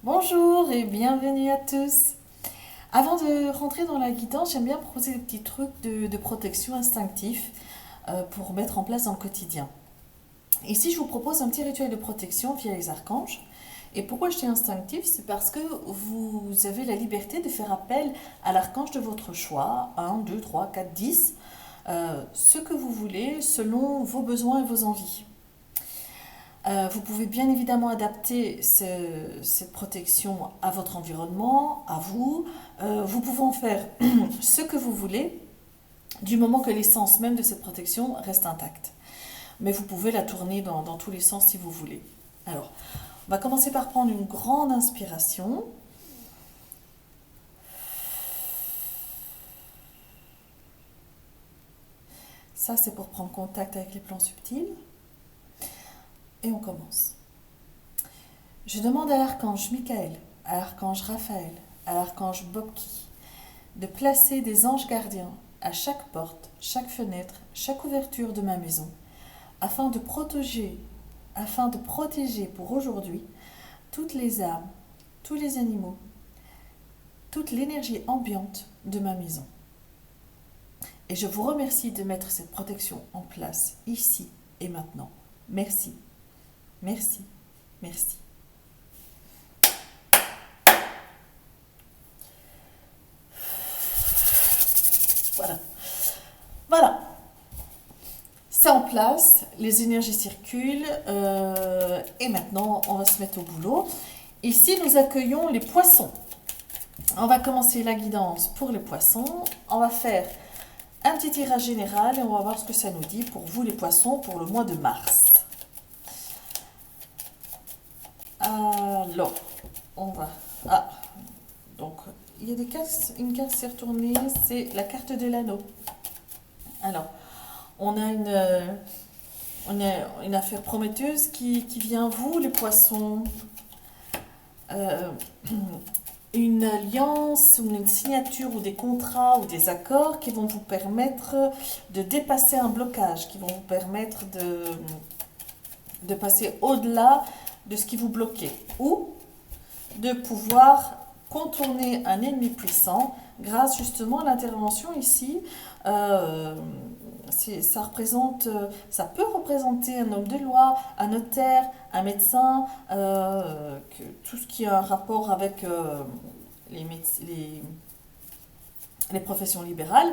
Bonjour et bienvenue à tous. Avant de rentrer dans la guidance, j'aime bien proposer des petits trucs de protection instinctif pour mettre en place dans le quotidien. Ici, je vous propose un petit rituel de protection via les archanges. Et pourquoi je dis instinctif? C'est parce que vous avez la liberté de faire appel à l'archange de votre choix, un, 2, 3, 4, 10, ce que vous voulez selon vos besoins et vos envies. Vous pouvez bien évidemment adapter cette protection à votre environnement, à vous. Vous pouvez en faire ce que vous voulez, du moment que l'essence même de cette protection reste intacte. Mais vous pouvez la tourner dans tous les sens si vous voulez. Alors, on va commencer par prendre une grande inspiration. Ça, c'est pour prendre contact avec les plans subtils. Et on commence. Je demande à l'archange Michael, à l'archange Raphaël, à l'archange Bobki, de placer des anges gardiens à chaque porte, chaque fenêtre, chaque ouverture de ma maison, afin de protéger pour aujourd'hui toutes les âmes, tous les animaux, toute l'énergie ambiante de ma maison. Et je vous remercie de mettre cette protection en place ici et maintenant. Merci, merci, merci. Voilà. Voilà. C'est en place, les énergies circulent et maintenant on va se mettre au boulot. Ici nous accueillons les poissons. On va commencer la guidance pour les poissons. On va faire un petit tirage général et on va voir ce que ça nous dit pour vous les poissons pour le mois de mars. Alors, on va... Ah, donc il y a des cartes, une carte s'est retournée, c'est la carte de l'anneau. Alors, on a une affaire prometteuse qui vient à vous, les poissons. Euh, une alliance, ou une signature, ou des contrats, ou des accords qui vont vous permettre de dépasser un blocage, qui vont vous permettre de passer au-delà de ce qui vous bloquait, ou de pouvoir contourner un ennemi puissant grâce justement à l'intervention ici. Euh, ça peut représenter un homme de loi, un notaire, un médecin, tout ce qui a un rapport avec les, les, les professions libérales,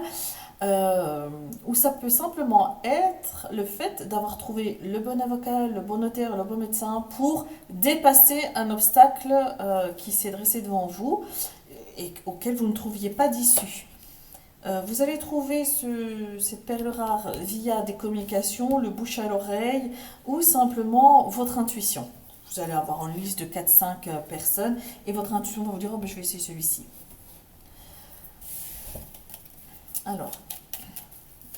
ou ça peut simplement être le fait d'avoir trouvé le bon avocat, le bon notaire, le bon médecin pour dépasser un obstacle qui s'est dressé devant vous et auquel vous ne trouviez pas d'issue. Vous allez trouver cette perle rare via des communications, le bouche à l'oreille ou simplement votre intuition. Vous allez avoir une liste de 4-5 personnes et votre intuition va vous dire oh, ben, je vais essayer celui-ci. Alors,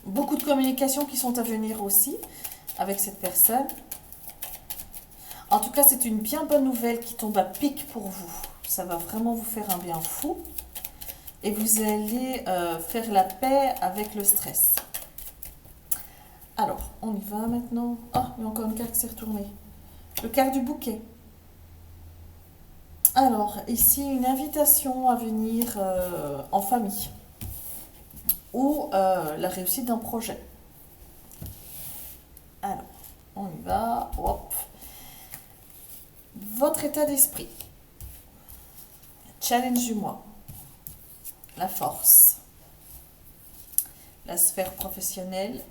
beaucoup de communications qui sont à venir aussi avec cette personne. En tout cas, c'est une bien bonne nouvelle qui tombe à pic pour vous. Ça va vraiment vous faire un bien fou. Et vous allez faire la paix avec le stress. Alors, on y va maintenant. Ah, il y a encore une carte qui s'est retournée. Le quart du bouquet. Alors, ici, une invitation à venir en famille ou la réussite d'un projet. Alors, on y va. Hop. Votre état d'esprit. Challenge du mois. La force. La sphère professionnelle.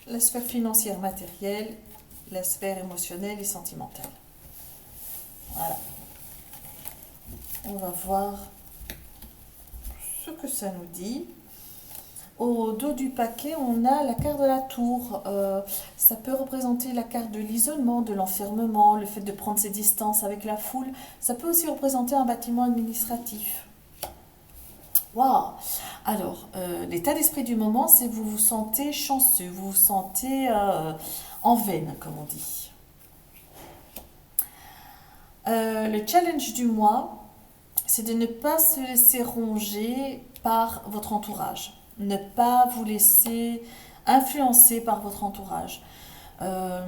La sphère financière matérielle. La sphère émotionnelle et sentimentale. Voilà. On va voir ce que ça nous dit. Au dos du paquet, on a la carte de la tour. Ça peut représenter la carte de l'isolement, de l'enfermement, le fait de prendre ses distances avec la foule. Ça peut aussi représenter un bâtiment administratif. Waouh! Alors, l'état d'esprit du moment, c'est que vous vous sentez chanceux, vous vous sentez en veine, comme on dit. Le challenge du mois, c'est de ne pas se laisser ronger par votre entourage. Ne pas vous laisser influencer par votre entourage. euh,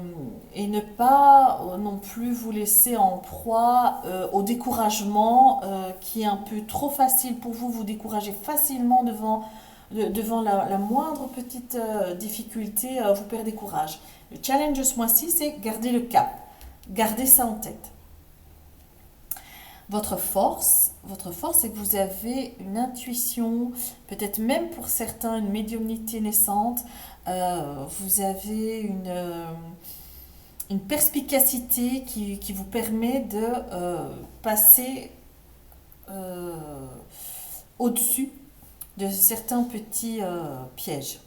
et ne pas non plus vous laisser en proie au découragement qui est un peu trop facile pour vous. Vous découragez facilement devant la moindre petite difficulté, vous perdez courage. Le challenge de ce mois-ci, c'est garder le cap, garder ça en tête. Votre force, c'est que vous avez une intuition, peut-être même pour certains une médiumnité naissante. Vous avez une perspicacité qui vous permet de passer euh, au-dessus de certains petits pièges.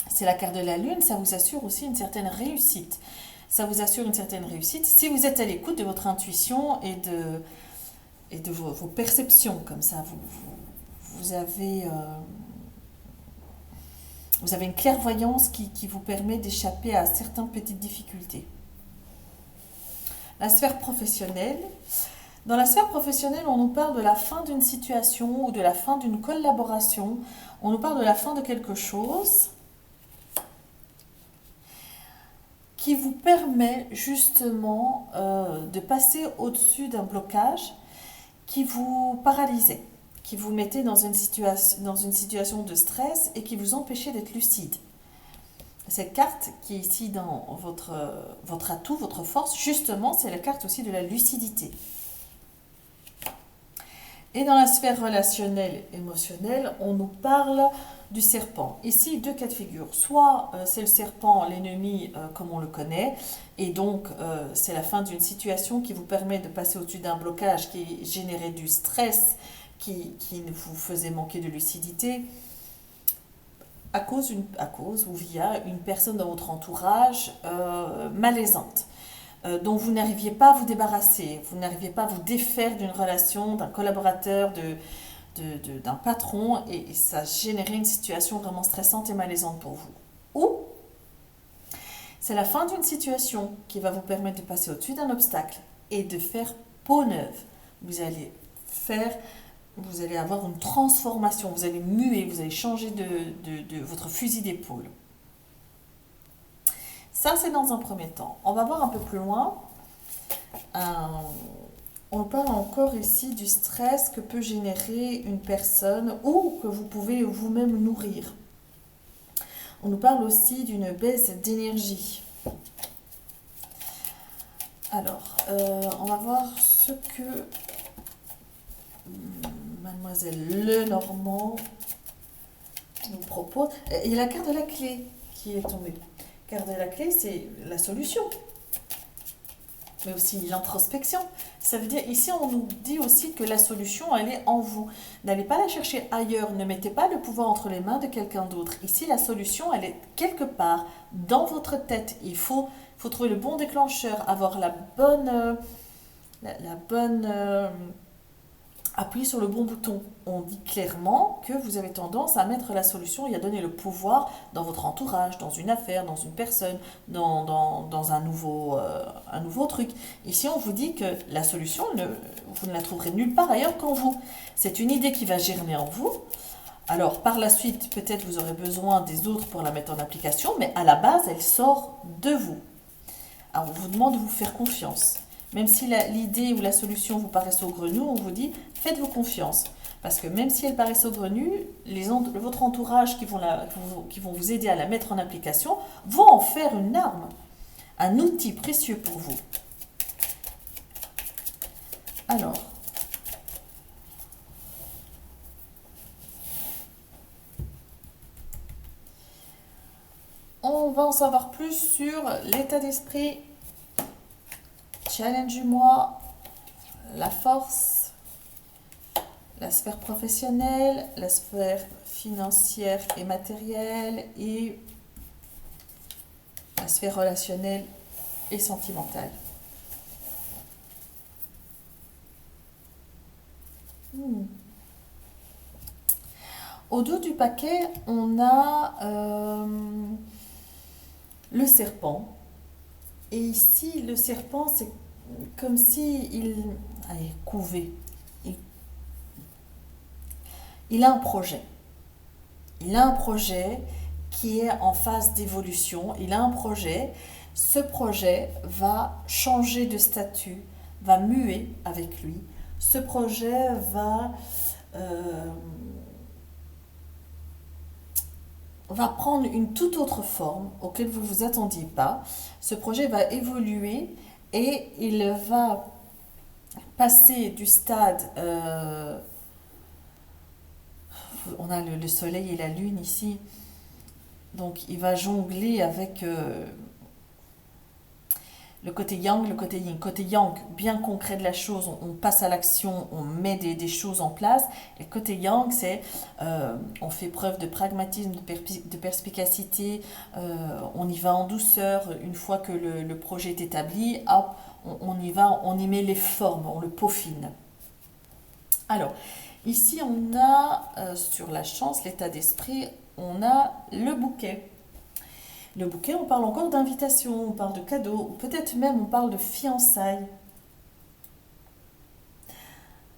C'est la carte de la lune, ça vous assure aussi une certaine réussite. Ça vous assure une certaine réussite si vous êtes à l'écoute de votre intuition et de vos perceptions. Comme ça, vous vous avez une clairvoyance qui vous permet d'échapper à certaines petites difficultés. La sphère professionnelle. Dans la sphère professionnelle, on nous parle de la fin d'une situation ou de la fin d'une collaboration. On nous parle de la fin de quelque chose qui vous permet justement de passer au-dessus d'un blocage qui vous paralysait, qui vous mettait dans une situation de stress et qui vous empêchait d'être lucide. Cette carte qui est ici dans votre atout, votre force, justement, c'est la carte aussi de la lucidité. Et dans la sphère relationnelle, émotionnelle, on nous parle du serpent. Ici, deux cas de figure. Soit c'est le serpent, l'ennemi comme on le connaît, et donc c'est la fin d'une situation qui vous permet de passer au-dessus d'un blocage qui générait du stress, qui vous faisait manquer de lucidité, à cause ou via une personne dans votre entourage malaisante. Dont vous n'arriviez pas à vous débarrasser, vous n'arriviez pas à vous défaire d'une relation, d'un collaborateur, d'un patron, et ça générait une situation vraiment stressante et malaisante pour vous. Ou c'est la fin d'une situation qui va vous permettre de passer au-dessus d'un obstacle et de faire peau neuve. Vous allez avoir une transformation, vous allez muer, vous allez changer de votre fusil d'épaule. Ça, c'est dans un premier temps. On va voir un peu plus loin. On parle encore ici du stress que peut générer une personne ou que vous pouvez vous-même nourrir. On nous parle aussi d'une baisse d'énergie. Alors, on va voir ce que Mademoiselle Lenormand nous propose. Il y a la carte de la clé qui est tombée. La carte de la clé, c'est la solution, mais aussi l'introspection. Ça veut dire, ici, on nous dit aussi que la solution, elle est en vous. N'allez pas la chercher ailleurs, ne mettez pas le pouvoir entre les mains de quelqu'un d'autre. Ici, la solution, elle est quelque part dans votre tête. Il faut trouver le bon déclencheur, avoir la bonne appuyer sur le bon bouton. On dit clairement que vous avez tendance à mettre la solution et à donner le pouvoir dans votre entourage, dans une affaire, dans une personne, dans un nouveau truc. Ici, on vous dit que la solution, vous ne la trouverez nulle part ailleurs qu'en vous. C'est une idée qui va germer en vous. Alors, par la suite, peut-être vous aurez besoin des autres pour la mettre en application, mais à la base, elle sort de vous. Alors, on vous demande de vous faire confiance. Même si l'idée ou la solution vous paraît saugrenue, on vous dit faites-vous confiance. Parce que même si elle paraît saugrenue, votre entourage qui vont vous aider à la mettre en application vont en faire une arme, un outil précieux pour vous. Alors, on va en savoir plus sur l'état d'esprit, challenge du mois, la force, la sphère professionnelle, la sphère financière et matérielle et la sphère relationnelle et sentimentale. Au dos du paquet, on a le serpent. Et ici, le serpent, c'est comme si allez, couvé. Il a un projet. Il a un projet qui est en phase d'évolution. Il a un projet. Ce projet va changer de statut, va muer avec lui. Ce projet euh, va prendre une toute autre forme auquel vous ne vous attendiez pas. Ce projet va évoluer et il va passer du stade... on a le soleil et la lune ici. Donc il va jongler avec le côté yang, le côté yin. Côté yang, bien concret de la chose, on passe à l'action, on met des choses en place. Et le côté yang, c'est on fait preuve de pragmatisme, de perspicacité, on y va en douceur. Une fois que le projet est établi, hop, on y va, on y met les formes, on le peaufine. Alors, ici, on a sur la chance, l'état d'esprit, on a le bouquet. Le bouquet, on parle encore d'invitation, on parle de cadeaux, ou peut-être même on parle de fiançailles.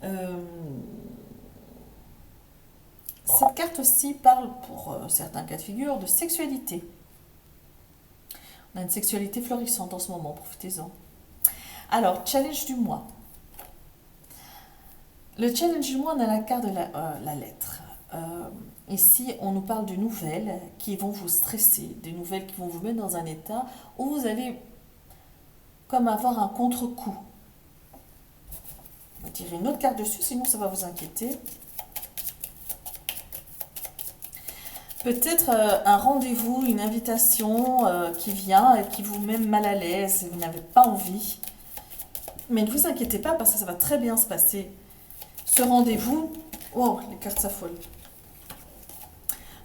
Euh, cette carte aussi parle, pour certains cas de figure, de sexualité. On a une sexualité florissante en ce moment, profitez-en. Alors, challenge du mois. Le challenge du mois, on a la carte de la lettre. Ici, on nous parle de nouvelles qui vont vous stresser, des nouvelles qui vont vous mettre dans un état où vous allez comme avoir un contre-coup. On va tirer une autre carte dessus, sinon ça va vous inquiéter. Peut-être un rendez-vous, une invitation qui vient et qui vous met mal à l'aise et vous n'avez pas envie. Mais ne vous inquiétez pas parce que ça va très bien se passer. Ce rendez-vous, oh, les cartes s'affolent.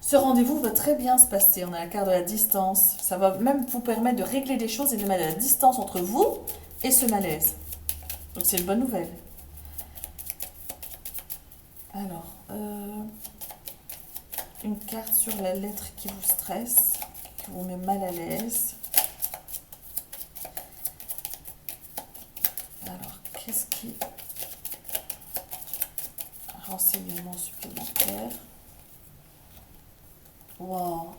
Ce rendez-vous va très bien se passer. On a la carte de la distance. Ça va même vous permettre de régler des choses et de mettre la distance entre vous et ce malaise. Donc c'est une bonne nouvelle. Alors, une carte sur la lettre qui vous stresse, qui vous met mal à l'aise. Alors, qu'est-ce qui... Renseignements supplémentaires. Wow.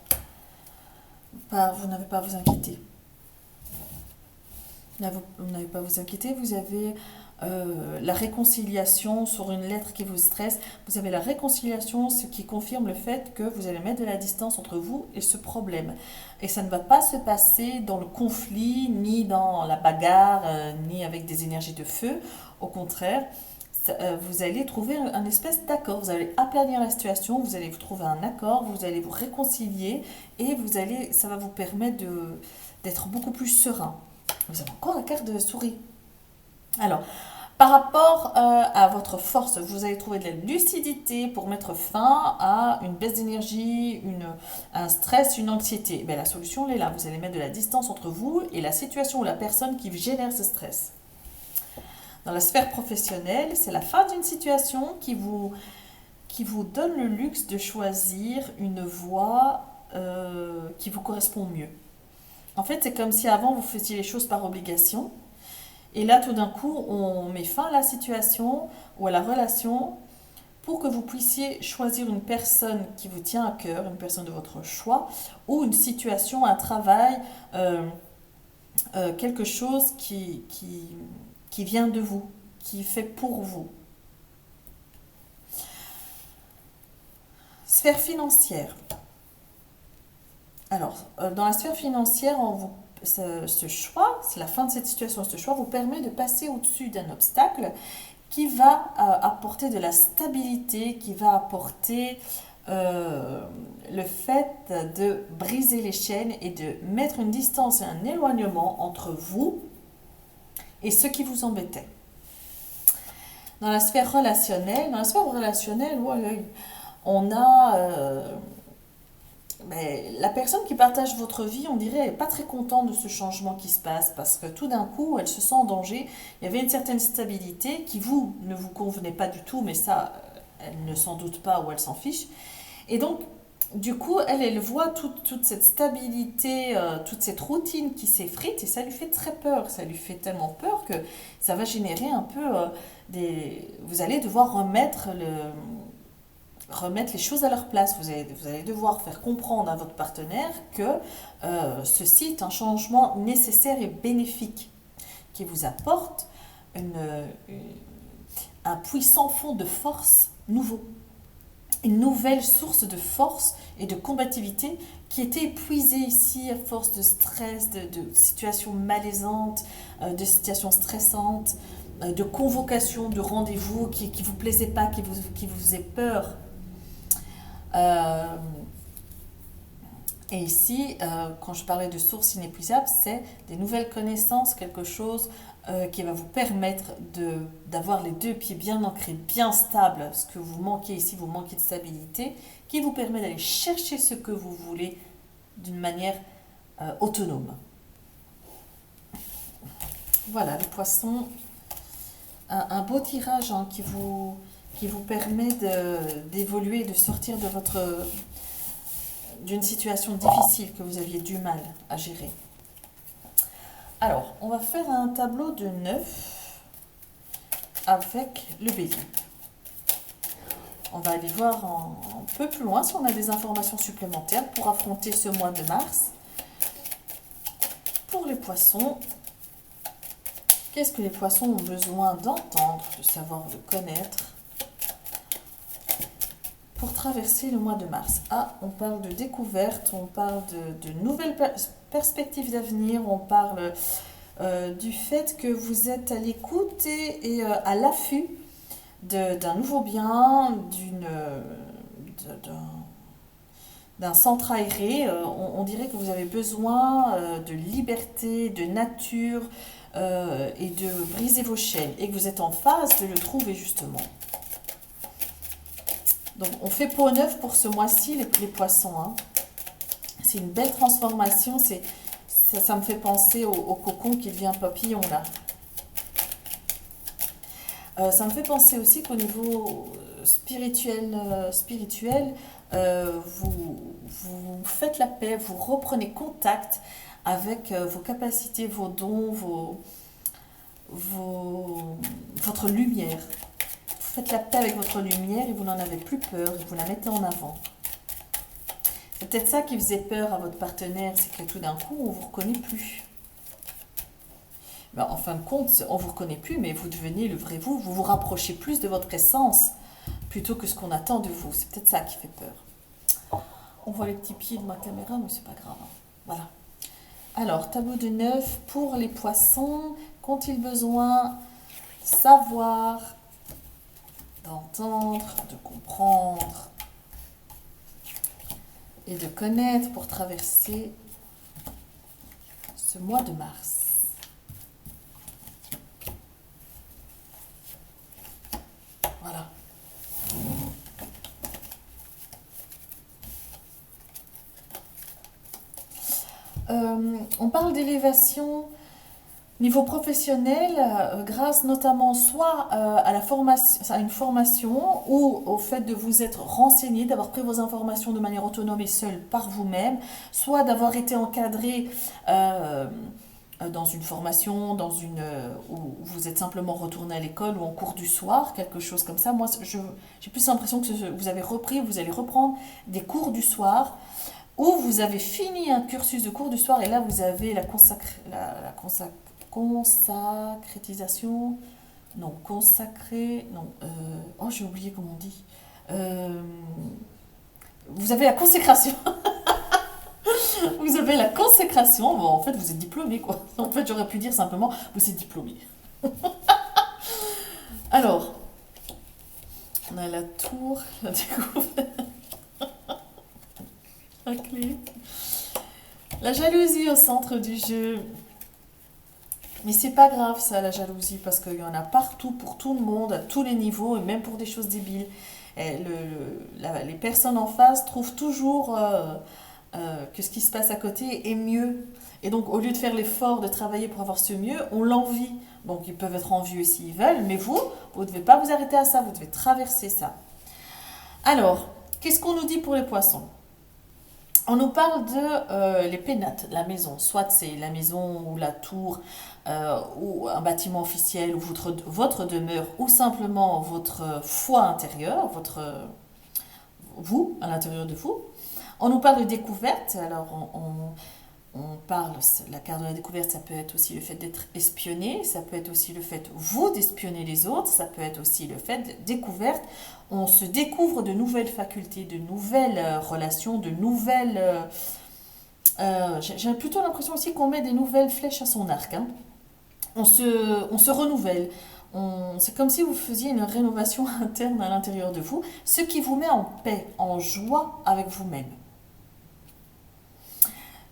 Vous n'avez pas à vous inquiéter. Vous n'avez pas à vous inquiéter. Vous avez la réconciliation sur une lettre qui vous stresse. Vous avez la réconciliation, ce qui confirme le fait que vous allez mettre de la distance entre vous et ce problème. Et ça ne va pas se passer dans le conflit, ni dans la bagarre, ni avec des énergies de feu. Au contraire, vous allez trouver un espèce d'accord, vous allez aplanir la situation, vous allez vous trouver un accord, vous allez vous réconcilier et ça va vous permettre d'être beaucoup plus serein. Vous avez encore la carte de souris. Alors, par rapport à votre force, vous allez trouver de la lucidité pour mettre fin à une baisse d'énergie, un stress, une anxiété. La solution, elle est là. Vous allez mettre de la distance entre vous et la situation ou la personne qui génère ce stress. Dans la sphère professionnelle, c'est la fin d'une situation qui vous donne le luxe de choisir une voie qui vous correspond mieux. En fait, c'est comme si avant, vous faisiez les choses par obligation. Et là, tout d'un coup, on met fin à la situation ou à la relation pour que vous puissiez choisir une personne qui vous tient à cœur, une personne de votre choix, ou une situation, un travail, quelque chose qui vient de vous, qui est fait pour vous. Sphère financière. Alors, dans la sphère financière, ce choix, c'est la fin de cette situation, ce choix vous permet de passer au-dessus d'un obstacle qui va apporter de la stabilité, qui va apporter le fait de briser les chaînes et de mettre une distance et un éloignement entre vous et ce qui vous embêtait. Dans la sphère relationnelle, on a la personne qui partage votre vie, on dirait, n'est pas très contente de ce changement qui se passe parce que tout d'un coup, elle se sent en danger. Il y avait une certaine stabilité qui ne vous convenait pas du tout, mais ça, elle ne s'en doute pas ou elle s'en fiche. Et donc, du coup, elle voit toute cette stabilité, toute cette routine qui s'effrite et ça lui fait très peur. Ça lui fait tellement peur que ça va générer un peu vous allez devoir remettre remettre les choses à leur place. Vous allez devoir faire comprendre à votre partenaire que ceci est un changement nécessaire et bénéfique qui vous apporte une- un puissant fond de force nouveau, une nouvelle source de force et de combativité qui était épuisée ici à force de stress, de situations malaisantes, de situations stressantes, de convocations, de rendez-vous qui ne vous plaisaient pas, qui vous faisaient peur. Euh, et ici, quand je parlais de sources inépuisables, c'est des nouvelles connaissances, quelque chose qui va vous permettre d'avoir les deux pieds bien ancrés, bien stables. Ce que vous manquez ici, vous manquez de stabilité, qui vous permet d'aller chercher ce que vous voulez d'une manière autonome. Voilà, les poissons, un beau tirage hein, qui vous permet d'évoluer, de sortir d'une situation difficile que vous aviez du mal à gérer. Alors, on va faire un tableau de 9 avec le bélier. On va aller voir un peu plus loin si on a des informations supplémentaires pour affronter ce mois de mars. Pour les poissons, qu'est-ce que les poissons ont besoin d'entendre, de savoir, de connaître pour traverser le mois de mars? Ah, on parle de découverte, on parle de nouvelles perspectives d'avenir, on parle du fait que vous êtes à l'écoute et à l'affût d'un nouveau bien, d'un centre aéré. On dirait que vous avez besoin de liberté, de nature et de briser vos chaînes et que vous êtes en phase de le trouver justement. Donc on fait peau neuve pour ce mois-ci les poissons. Hein. C'est une belle transformation, ça me fait penser au cocon qui devient papillon là. Ça me fait penser aussi qu'au niveau spirituel, vous faites la paix, vous reprenez contact avec vos capacités, vos dons, votre lumière. Vous faites la paix avec votre lumière et vous n'en avez plus peur, et vous la mettez en avant. C'est peut-être ça qui faisait peur à votre partenaire, c'est que tout d'un coup, on ne vous reconnaît plus. Ben, en fin de compte, on ne vous reconnaît plus, mais vous devenez le vrai vous, vous vous rapprochez plus de votre essence plutôt que ce qu'on attend de vous. C'est peut-être ça qui fait peur. On voit les petits pieds de ma caméra, mais c'est pas grave. Voilà. Alors, tableau de 9 pour les poissons. Qu'ont-ils besoin? Savoir, d'entendre, de comprendre et de connaître pour traverser ce mois de mars. Voilà. On parle d'élévation niveau professionnel grâce notamment soit à la formation, à une formation ou au fait de vous être renseigné, d'avoir pris vos informations de manière autonome et seule par vous-même, soit d'avoir été encadré dans une formation, où vous êtes simplement retourné à l'école ou en cours du soir, quelque chose comme ça. Moi, j'ai plus l'impression que vous avez repris, vous allez reprendre des cours du soir, ou vous avez fini un cursus de cours du soir et là vous avez la consacrétisation, non, consacré, non, oh j'ai oublié comment on dit. Vous avez la consécration. Vous avez la consécration, bon, en fait vous êtes diplômé quoi. En fait j'aurais pu dire simplement vous êtes diplômé. Alors, on a la tour, la découverte, la clé, la jalousie au centre du jeu. Mais c'est pas grave ça, la jalousie, parce qu'il y en a partout, pour tout le monde, à tous les niveaux, et même pour des choses débiles. Et les personnes en face trouvent toujours que ce qui se passe à côté est mieux. Et donc, au lieu de faire l'effort de travailler pour avoir ce mieux, on l'envie. Donc, ils peuvent être envieux s'ils veulent, mais vous ne devez pas vous arrêter à ça, vous devez traverser ça. Alors, qu'est-ce qu'on nous dit pour les poissons? On nous parle de les pénates, la maison. Soit c'est la maison ou la tour ou un bâtiment officiel ou votre demeure ou simplement votre foi intérieure, vous, à l'intérieur de vous. On nous parle de découverte, alors on parle, la carte de la découverte, ça peut être aussi le fait d'être espionné, ça peut être aussi le fait, vous, d'espionner les autres, ça peut être aussi le fait de découverte. On se découvre de nouvelles facultés, de nouvelles relations, de nouvelles... j'ai plutôt l'impression aussi qu'on met des nouvelles flèches à son arc. Hein. On se renouvelle. C'est comme si vous faisiez une rénovation interne à l'intérieur de vous, ce qui vous met en paix, en joie avec vous-même.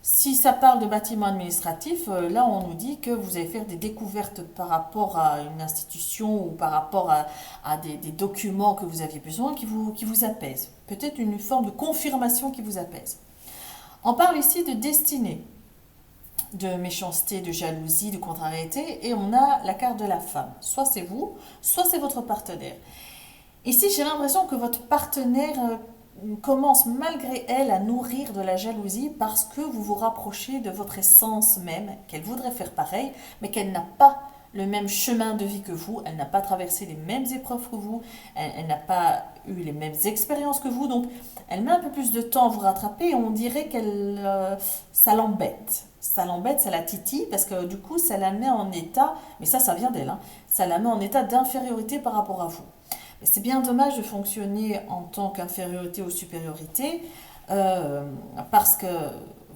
Si ça parle de bâtiment administratif, là on nous dit que vous allez faire des découvertes par rapport à une institution ou par rapport à des documents que vous aviez besoin qui vous apaisent. Peut-être une forme de confirmation qui vous apaise. On parle ici de destinée, de méchanceté, de jalousie, de contrariété, et on a la carte de la femme. Soit c'est vous, soit c'est votre partenaire. Ici, j'ai l'impression que votre partenaire commence malgré elle à nourrir de la jalousie parce que vous vous rapprochez de votre essence même, qu'elle voudrait faire pareil, mais qu'elle n'a pas le même chemin de vie que vous, elle n'a pas traversé les mêmes épreuves que vous, elle n'a pas eu les mêmes expériences que vous, donc elle met un peu plus de temps à vous rattraper et on dirait qu'elle ça l'embête. Ça l'embête, ça la titille parce que du coup ça la met en état, mais ça vient d'elle, hein, ça la met en état d'infériorité par rapport à vous. Mais c'est bien dommage de fonctionner en tant qu'infériorité ou supériorité parce que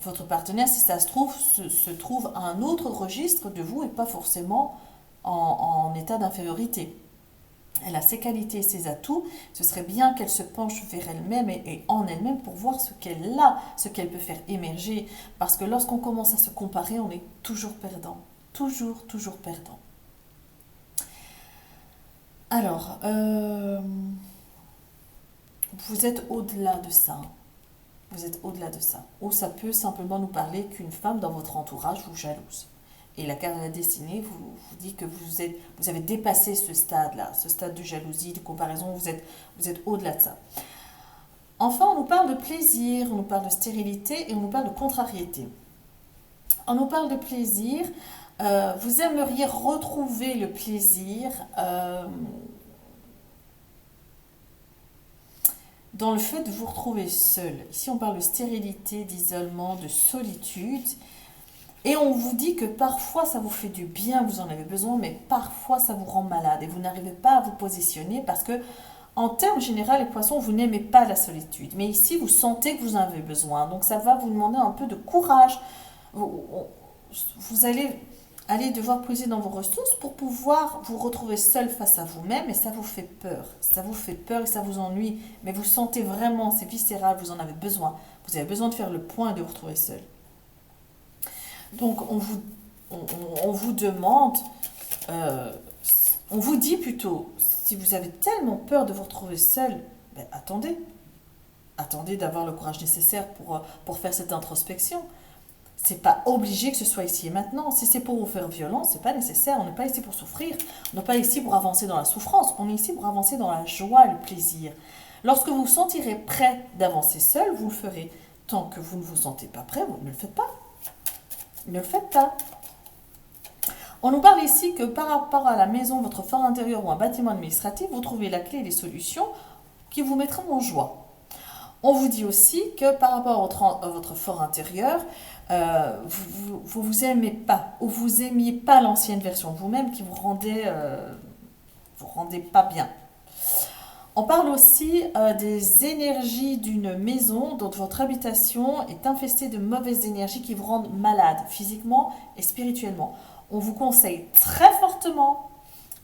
votre partenaire, si ça se trouve, se trouve à un autre registre de vous et pas forcément en état d'infériorité. Elle a ses qualités et ses atouts. Ce serait bien qu'elle se penche vers elle-même et en elle-même pour voir ce qu'elle a, ce qu'elle peut faire émerger. Parce que lorsqu'on commence à se comparer, on est toujours perdant. Toujours, toujours perdant. Alors, vous êtes au-delà de ça. Vous êtes au-delà de ça. Ou ça peut simplement nous parler qu'une femme dans votre entourage vous jalouse. Et la carte de la destinée vous dit que vous avez dépassé ce stade-là, ce stade de jalousie, de comparaison, vous êtes au-delà de ça. Enfin, on nous parle de plaisir, on nous parle de stérilité et on nous parle de contrariété. On nous parle de plaisir, vous aimeriez retrouver le plaisir dans le fait de vous retrouver seul. Ici, on parle de stérilité, d'isolement, de solitude. Et on vous dit que parfois ça vous fait du bien, vous en avez besoin, mais parfois ça vous rend malade et vous n'arrivez pas à vous positionner parce que, en termes généraux, les poissons, vous n'aimez pas la solitude. Mais ici, vous sentez que vous en avez besoin. Donc ça va vous demander un peu de courage. Vous allez devoir puiser dans vos ressources pour pouvoir vous retrouver seul face à vous-même et ça vous fait peur. Ça vous fait peur et ça vous ennuie. Mais vous sentez vraiment, c'est viscéral, vous en avez besoin. Vous avez besoin de faire le point et de vous retrouver seul. Donc on vous demande, on vous dit plutôt, si vous avez tellement peur de vous retrouver seul, ben attendez. Attendez d'avoir le courage nécessaire pour faire cette introspection. C'est pas obligé que ce soit ici et maintenant. Si c'est pour vous faire violence, c'est pas nécessaire. On n'est pas ici pour souffrir. On n'est pas ici pour avancer dans la souffrance. On est ici pour avancer dans la joie et le plaisir. Lorsque vous vous sentirez prêt d'avancer seul, vous le ferez. Tant que vous ne vous sentez pas prêt, vous ne le faites pas. Ne le faites pas. On nous parle ici que par rapport à la maison, votre fort intérieur ou un bâtiment administratif, vous trouvez la clé et les solutions qui vous mettront en joie. On vous dit aussi que par rapport à votre fort intérieur, vous aimez pas ou vous aimiez pas l'ancienne version de vous-même qui vous rendait pas bien. On parle aussi des énergies d'une maison dont votre habitation est infestée de mauvaises énergies qui vous rendent malade physiquement et spirituellement. On vous conseille très fortement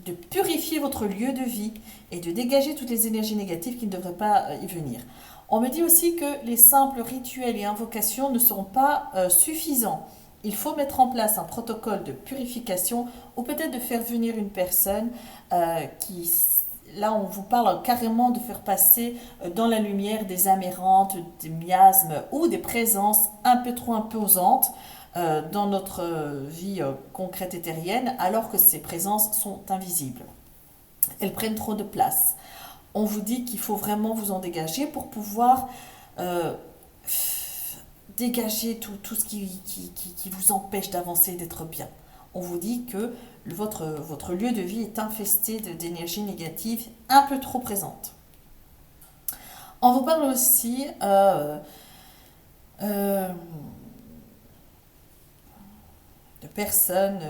de purifier votre lieu de vie et de dégager toutes les énergies négatives qui ne devraient pas y venir. On me dit aussi que les simples rituels et invocations ne seront pas suffisants. Il faut mettre en place un protocole de purification ou peut-être de faire venir une personne qui... Là, on vous parle carrément de faire passer dans la lumière des amérantes, des miasmes ou des présences un peu trop imposantes dans notre vie concrète et terrienne, alors que ces présences sont invisibles. Elles prennent trop de place. On vous dit qu'il faut vraiment vous en dégager pour pouvoir dégager tout ce qui vous empêche d'avancer, d'être bien. On vous dit que votre lieu de vie est infesté d'énergie négative un peu trop présente. On vous parle aussi euh, de personnes.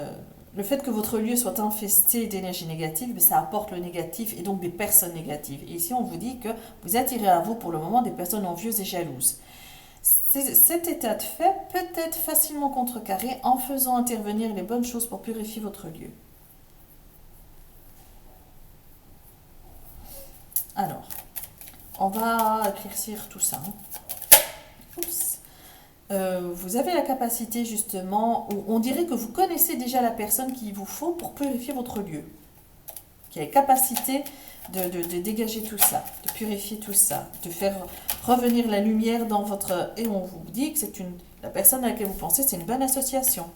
Le fait que votre lieu soit infesté d'énergie négative, mais ça apporte le négatif et donc des personnes négatives. Et ici, on vous dit que vous attirez à vous pour le moment des personnes envieuses et jalouses. Cet état de fait peut être facilement contrecarré en faisant intervenir les bonnes choses pour purifier votre lieu. Alors, on va éclaircir tout ça. Oups. Vous avez la capacité justement, ou on dirait que vous connaissez déjà la personne qu'il vous faut pour purifier votre lieu. Qui a la capacité de dégager tout ça, de purifier tout ça, de faire revenir la lumière dans votre... Et on vous dit que la personne à laquelle vous pensez, c'est une bonne association.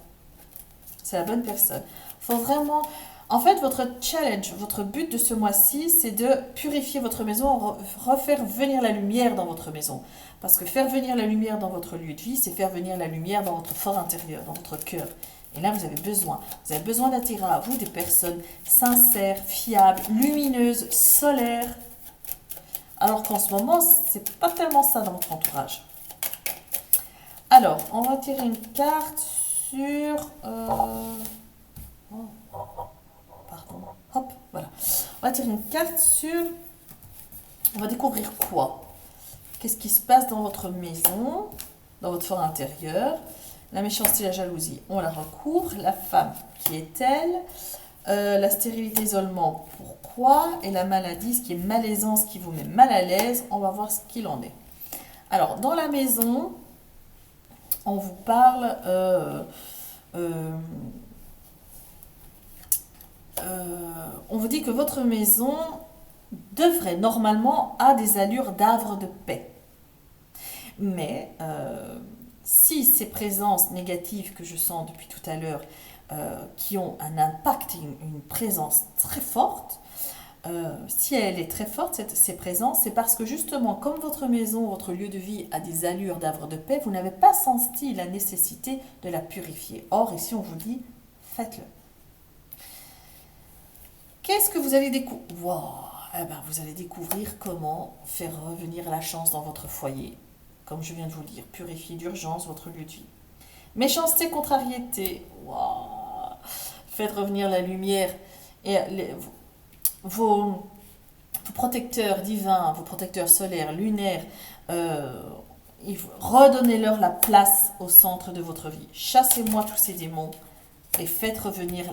C'est la bonne personne. Faut vraiment... En fait, votre challenge, votre but de ce mois-ci, c'est de purifier votre maison, refaire venir la lumière dans votre maison. Parce que faire venir la lumière dans votre lieu de vie, c'est faire venir la lumière dans votre fort intérieur, dans votre cœur. Et là, vous avez besoin d'attirer à vous des personnes sincères, fiables, lumineuses, solaires. Alors qu'en ce moment, c'est pas tellement ça dans votre entourage. Alors, on va tirer une carte sur... Pardon. Hop, voilà. On va tirer une carte sur... On va découvrir quoi? Qu'est-ce qui se passe dans votre maison, dans votre fort intérieur? La méchanceté, la jalousie, on la recouvre. La femme, qui est-elle? La stérilité, l'isolement, pourquoi? Et la maladie, ce qui est malaisant, ce qui vous met mal à l'aise, on va voir ce qu'il en est. Alors, dans la maison, on vous parle... on vous dit que votre maison devrait normalement avoir des allures d'havre de paix. Mais si ces présences négatives que je sens depuis tout à l'heure, qui ont un impact, une présence très forte, si elle est très forte, ces présences, c'est parce que justement, comme votre maison, votre lieu de vie a des allures d'havre de paix, vous n'avez pas senti la nécessité de la purifier. Or, ici, on vous dit, faites-le. Qu'est-ce que vous allez découvrir? Wow. Eh ben, vous allez découvrir comment faire revenir la chance dans votre foyer. Comme je viens de vous le dire, purifier d'urgence votre lieu de vie. Méchanceté, contrariété. Wow. Faites revenir la lumière. Et vos protecteurs divins, vos protecteurs solaires, lunaires, redonnez-leur la place au centre de votre vie. Chassez-moi tous ces démons et faites revenir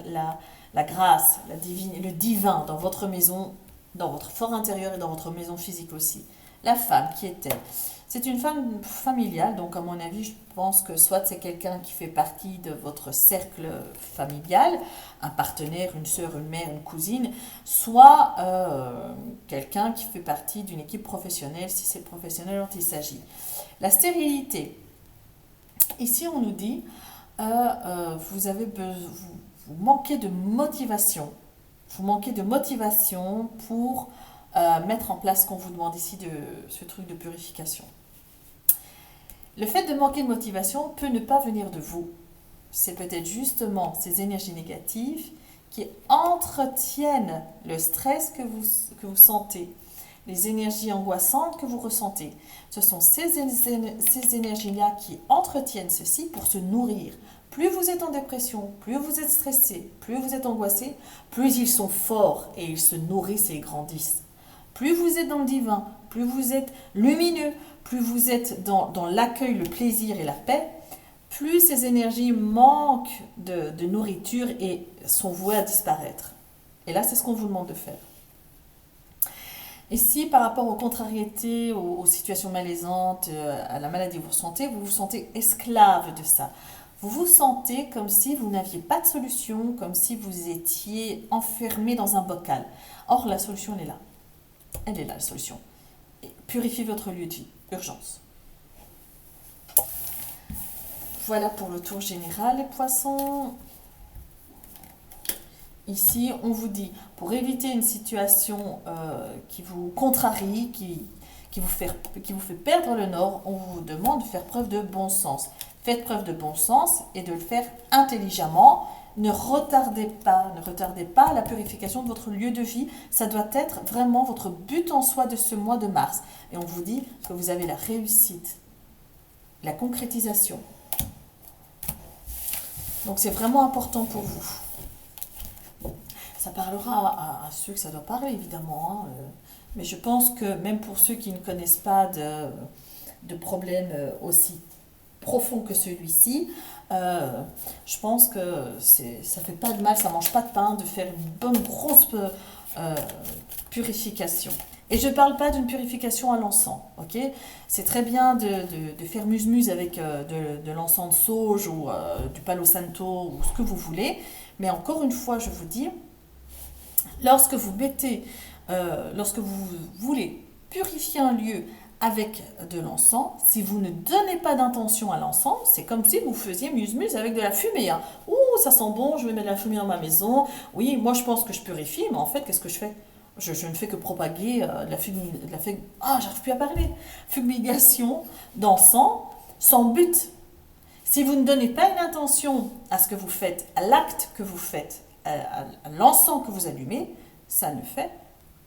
la grâce, le divin dans votre maison, dans votre fort intérieur et dans votre maison physique aussi. La femme, qui est-elle? C'est une femme familiale, donc à mon avis, je pense que soit c'est quelqu'un qui fait partie de votre cercle familial, un partenaire, une sœur, une mère, une cousine, soit quelqu'un qui fait partie d'une équipe professionnelle, si c'est professionnel dont il s'agit. La stérilité. Ici, on nous dit, vous manquez de motivation. Vous manquez de motivation pour mettre en place ce qu'on vous demande ici, de ce truc de purification. Le fait de manquer de motivation peut ne pas venir de vous. C'est peut-être justement ces énergies négatives qui entretiennent le stress que vous sentez, les énergies angoissantes que vous ressentez. Ce sont ces énergies-là qui entretiennent ceci pour se nourrir. Plus vous êtes en dépression, plus vous êtes stressé, plus vous êtes angoissé, plus ils sont forts et ils se nourrissent et grandissent. Plus vous êtes dans le divin, plus vous êtes lumineux, plus vous êtes dans l'accueil, le plaisir et la paix, plus ces énergies manquent de nourriture et sont vouées à disparaître. Et là, c'est ce qu'on vous demande de faire. Et si par rapport aux contrariétés, aux situations malaisantes, à la maladie que vous vous sentez esclave de ça. Vous vous sentez comme si vous n'aviez pas de solution, comme si vous étiez enfermé dans un bocal. Or, la solution, elle est là. Elle est là, la solution. Et purifiez votre lieu de vie. Urgence. Voilà pour le tour général, les poissons. Ici, on vous dit, pour éviter une situation qui vous contrarie, qui vous fait perdre le nord, on vous demande de faire preuve de bon sens. Faites preuve de bon sens et de le faire intelligemment, ne retardez pas la purification de votre lieu de vie. Ça doit être vraiment votre but en soi de ce mois de mars. Et on vous dit que vous avez la réussite, la concrétisation. Donc c'est vraiment important pour vous. Ça parlera à ceux que ça doit parler, évidemment. Mais je pense que même pour ceux qui ne connaissent pas de problèmes aussi profonds que celui-ci, je pense que ça fait pas de mal, ça mange pas de pain de faire une bonne grosse purification. Et je ne parle pas d'une purification à l'encens, ok? C'est très bien de faire muse-muse avec de l'encens de sauge ou du palo santo ou ce que vous voulez. Mais encore une fois, je vous dis, lorsque vous voulez purifier un lieu avec de l'encens, si vous ne donnez pas d'intention à l'encens, c'est comme si vous faisiez muse-muse avec de la fumée. Hein. Ouh, ça sent bon, je vais mettre de la fumée dans ma maison. Oui, moi je pense que je purifie, mais en fait, qu'est-ce que je fais? Je ne fais que propager j'arrive plus à parler. Fumigation d'encens sans but. Si vous ne donnez pas une intention à ce que vous faites, à l'acte que vous faites, à l'encens que vous allumez, ça ne fait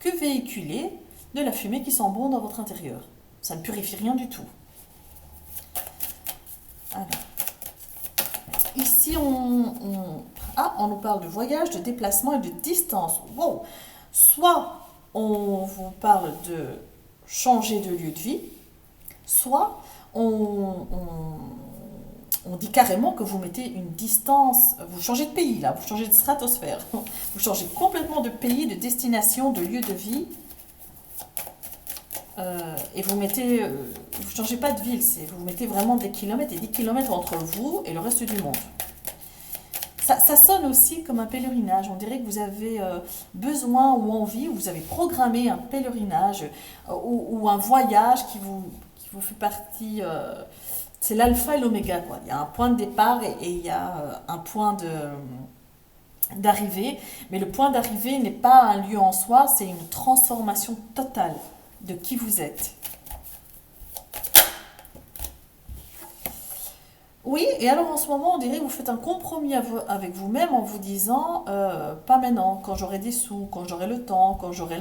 que véhiculer de la fumée qui sent bon dans votre intérieur. Ça ne purifie rien du tout. Alors, ici, on nous parle de voyage, de déplacement et de distance. Wow. Soit on vous parle de changer de lieu de vie, soit on dit carrément que vous mettez une distance, vous changez de pays là, vous changez de stratosphère, vous changez complètement de pays, de destination, de lieu de vie, et vous changez pas de ville, vous mettez vraiment des kilomètres et des kilomètres entre vous et le reste du monde. Ça sonne aussi comme un pèlerinage. On dirait que vous avez besoin ou envie, ou vous avez programmé un pèlerinage ou un voyage qui vous fait partie. C'est l'alpha et l'oméga, quoi. Il y a un point de départ et il y a un point d'arrivée. Mais le point d'arrivée n'est pas un lieu en soi, c'est une transformation totale de qui vous êtes. Oui, et alors en ce moment, on dirait que vous faites un compromis avec vous-même en vous disant, pas maintenant, quand j'aurai des sous, quand j'aurai le temps, quand j'aurai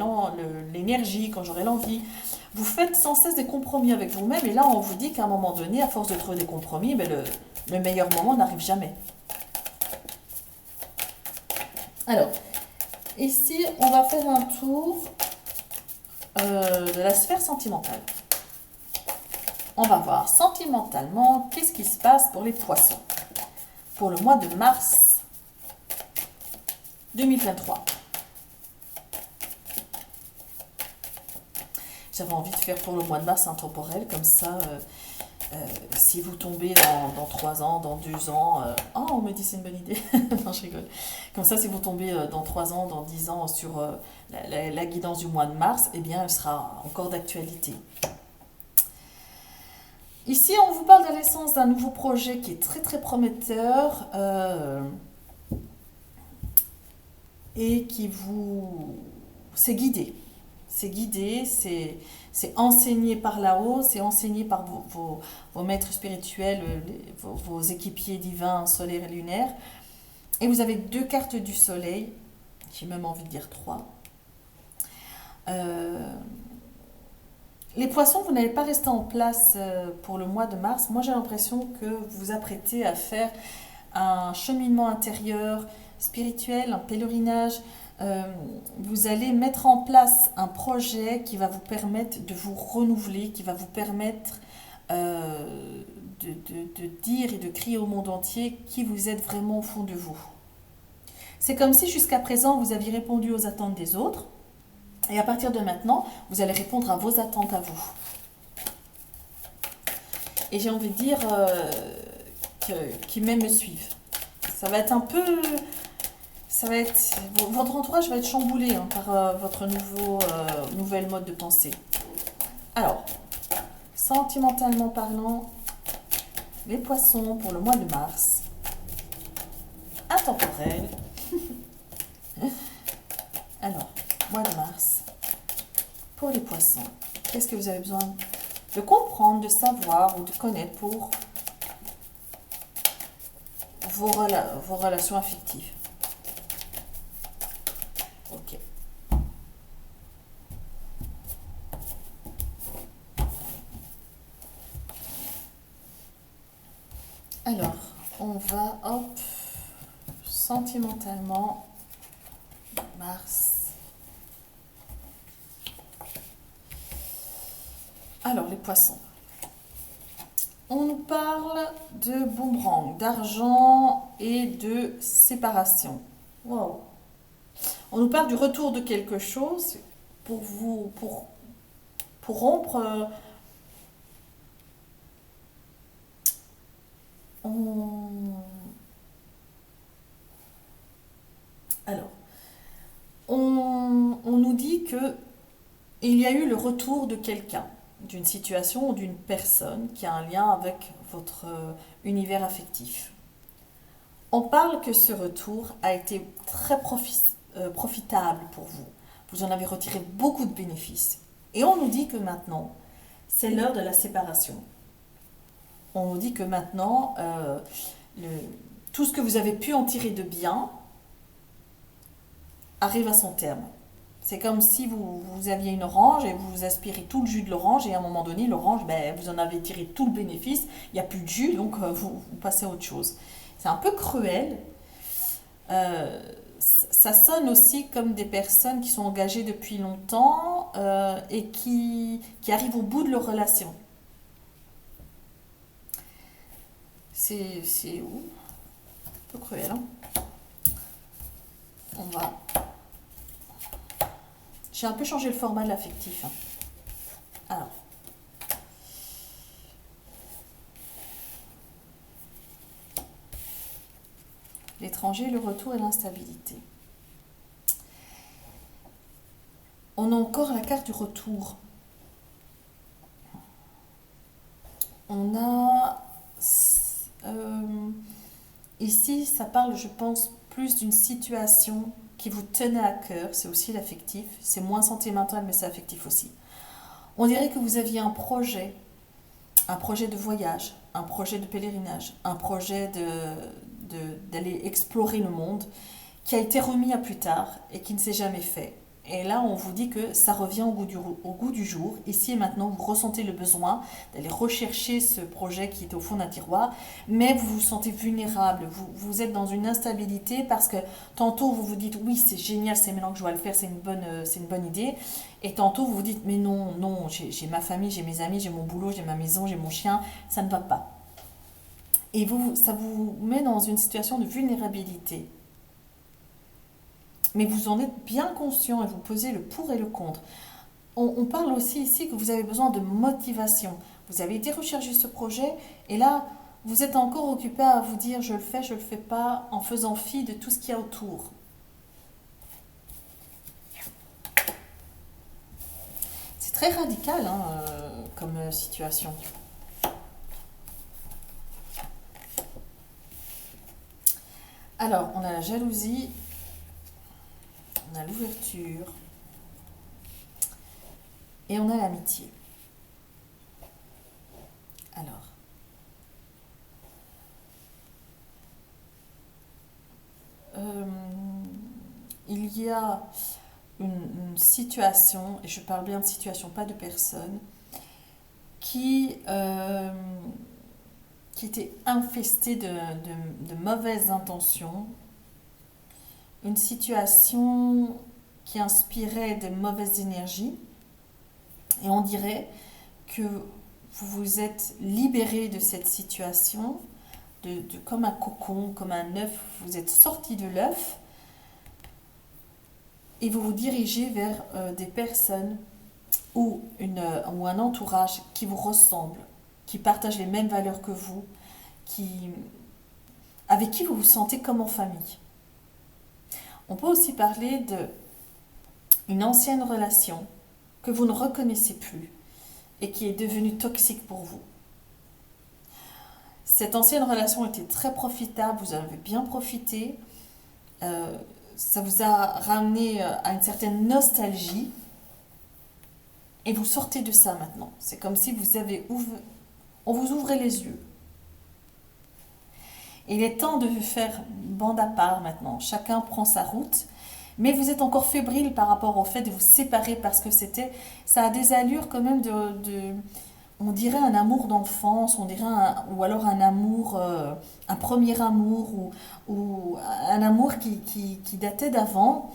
l'énergie, quand j'aurai l'envie. Vous faites sans cesse des compromis avec vous-même et là, on vous dit qu'à un moment donné, à force de trouver des compromis, le meilleur moment n'arrive jamais. Alors, ici, on va faire un tour de la sphère sentimentale. On va voir sentimentalement qu'est-ce qui se passe pour les poissons pour le mois de mars 2023. J'avais envie de faire pour le mois de mars intemporel, comme ça, si vous tombez dans 3 ans, dans 2 ans, on me dit c'est une bonne idée, non je rigole. Comme ça, si vous tombez dans 3 ans, dans 10 ans sur la guidance du mois de mars, eh bien elle sera encore d'actualité. Ici, on vous parle de la naissance d'un nouveau projet qui est très très prometteur et qui c'est guidé. C'est guidé, c'est enseigné par là-haut, c'est enseigné par vos maîtres spirituels, vos équipiers divins, solaires et lunaires. Et vous avez 2 cartes du soleil, j'ai même envie de dire 3. Les poissons, vous n'allez pas rester en place pour le mois de mars. Moi, j'ai l'impression que vous vous apprêtez à faire un cheminement intérieur, spirituel, un pèlerinage. Vous allez mettre en place un projet qui va vous permettre de vous renouveler, qui va vous permettre de dire et de crier au monde entier qui vous êtes vraiment au fond de vous. C'est comme si jusqu'à présent, vous aviez répondu aux attentes des autres. Et à partir de maintenant, vous allez répondre à vos attentes à vous. Et j'ai envie de dire qui même me suivent. Ça va être un peu... votre entourage va être chamboulé par votre nouvelle mode de pensée. Alors, sentimentalement parlant, les poissons pour le mois de mars. Intemporel. Alors, mois de mars. Pour les poissons, qu'est-ce que vous avez besoin de comprendre, de savoir ou de connaître pour vos relations affectives. Ok. Alors, on va, hop, sentimentalement, Mars. Alors, les poissons. On nous parle de boomerang, d'argent et de séparation. Wow. On nous parle du retour de quelque chose pour vous, pour rompre. On... Alors, on nous dit que il y a eu le retour de quelqu'un, d'une situation ou d'une personne qui a un lien avec votre univers affectif. On parle que ce retour a été très profitable pour vous. Vous en avez retiré beaucoup de bénéfices. Et on nous dit que maintenant, c'est l'heure de la séparation. On nous dit que maintenant, tout ce que vous avez pu en tirer de bien arrive à son terme. C'est comme si vous aviez une orange et vous aspirez tout le jus de l'orange et à un moment donné, l'orange, vous en avez tiré tout le bénéfice, il n'y a plus de jus, donc vous passez à autre chose. C'est un peu cruel. Ça sonne aussi comme des personnes qui sont engagées depuis longtemps et qui arrivent au bout de leur relation. C'est où? Un peu cruel, hein? On va... J'ai un peu changé le format de l'affectif. Alors. L'étranger, le retour et l'instabilité. On a encore la carte du retour. On a... ici, ça parle, je pense, plus d'une situation qui vous tenait à cœur. C'est aussi l'affectif. C'est moins sentimental, mais c'est affectif aussi. On dirait que vous aviez un projet de voyage, un projet de pèlerinage, un projet d'aller explorer le monde qui a été remis à plus tard et qui ne s'est jamais fait. Et là, on vous dit que ça revient au goût du jour. Ici et maintenant, vous ressentez le besoin d'aller rechercher ce projet qui est au fond d'un tiroir, mais vous vous sentez vulnérable. Vous êtes dans une instabilité parce que tantôt, vous vous dites oui, c'est génial, c'est maintenant que je dois le faire, c'est une bonne idée. Et tantôt, vous vous dites mais non, non, j'ai ma famille, j'ai mes amis, j'ai mon boulot, j'ai ma maison, j'ai mon chien, ça ne va pas. Et ça vous met dans une situation de vulnérabilité. Mais vous en êtes bien conscient et vous posez le pour et le contre. On parle aussi ici que vous avez besoin de motivation. Vous avez été rechercher ce projet et là, vous êtes encore occupé à vous dire je le fais pas, en faisant fi de tout ce qu'il y a autour. C'est très radical comme situation. Alors, on a la jalousie, on a l'ouverture et on a l'amitié. Alors, il y a une situation, et je parle bien de situation, pas de personne, qui était infestée de mauvaises intentions, une situation qui inspirait de mauvaises énergies, et on dirait que vous vous êtes libéré de cette situation, comme un cocon, comme un œuf, vous êtes sorti de l'œuf, et vous vous dirigez vers des personnes ou un entourage qui vous ressemble, qui partage les mêmes valeurs que vous, avec qui vous vous sentez comme en famille. On peut aussi parler d'une ancienne relation que vous ne reconnaissez plus et qui est devenue toxique pour vous. Cette ancienne relation était très profitable, vous en avez bien profité, ça vous a ramené à une certaine nostalgie et vous sortez de ça maintenant. C'est comme si on vous ouvrait les yeux. Il est temps de faire bande à part maintenant. Chacun prend sa route. Mais vous êtes encore fébrile par rapport au fait de vous séparer parce que ça a des allures quand même on dirait un amour d'enfance, on dirait ou alors un amour, un premier amour ou un amour qui datait d'avant.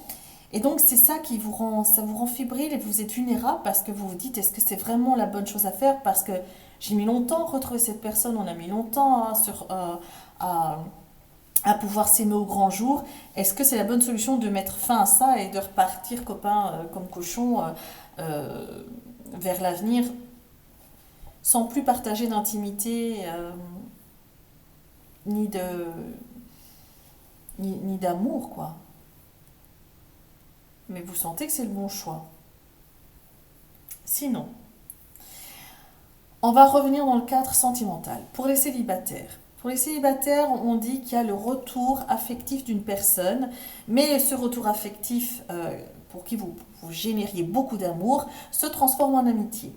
Et donc c'est ça ça vous rend fébrile et vous êtes vulnérable parce que vous vous dites est-ce que c'est vraiment la bonne chose à faire parce que j'ai mis longtemps à retrouver cette personne, on a mis longtemps à, à pouvoir s'aimer au grand jour. Est-ce que c'est la bonne solution de mettre fin à ça et de repartir copain comme cochon vers l'avenir sans plus partager d'intimité ni de ni d'amour quoi. Mais vous sentez que c'est le bon choix. Sinon, on va revenir dans le cadre sentimental. Pour les célibataires, on dit qu'il y a le retour affectif d'une personne, mais ce retour affectif, pour qui vous génériez beaucoup d'amour, se transforme en amitié.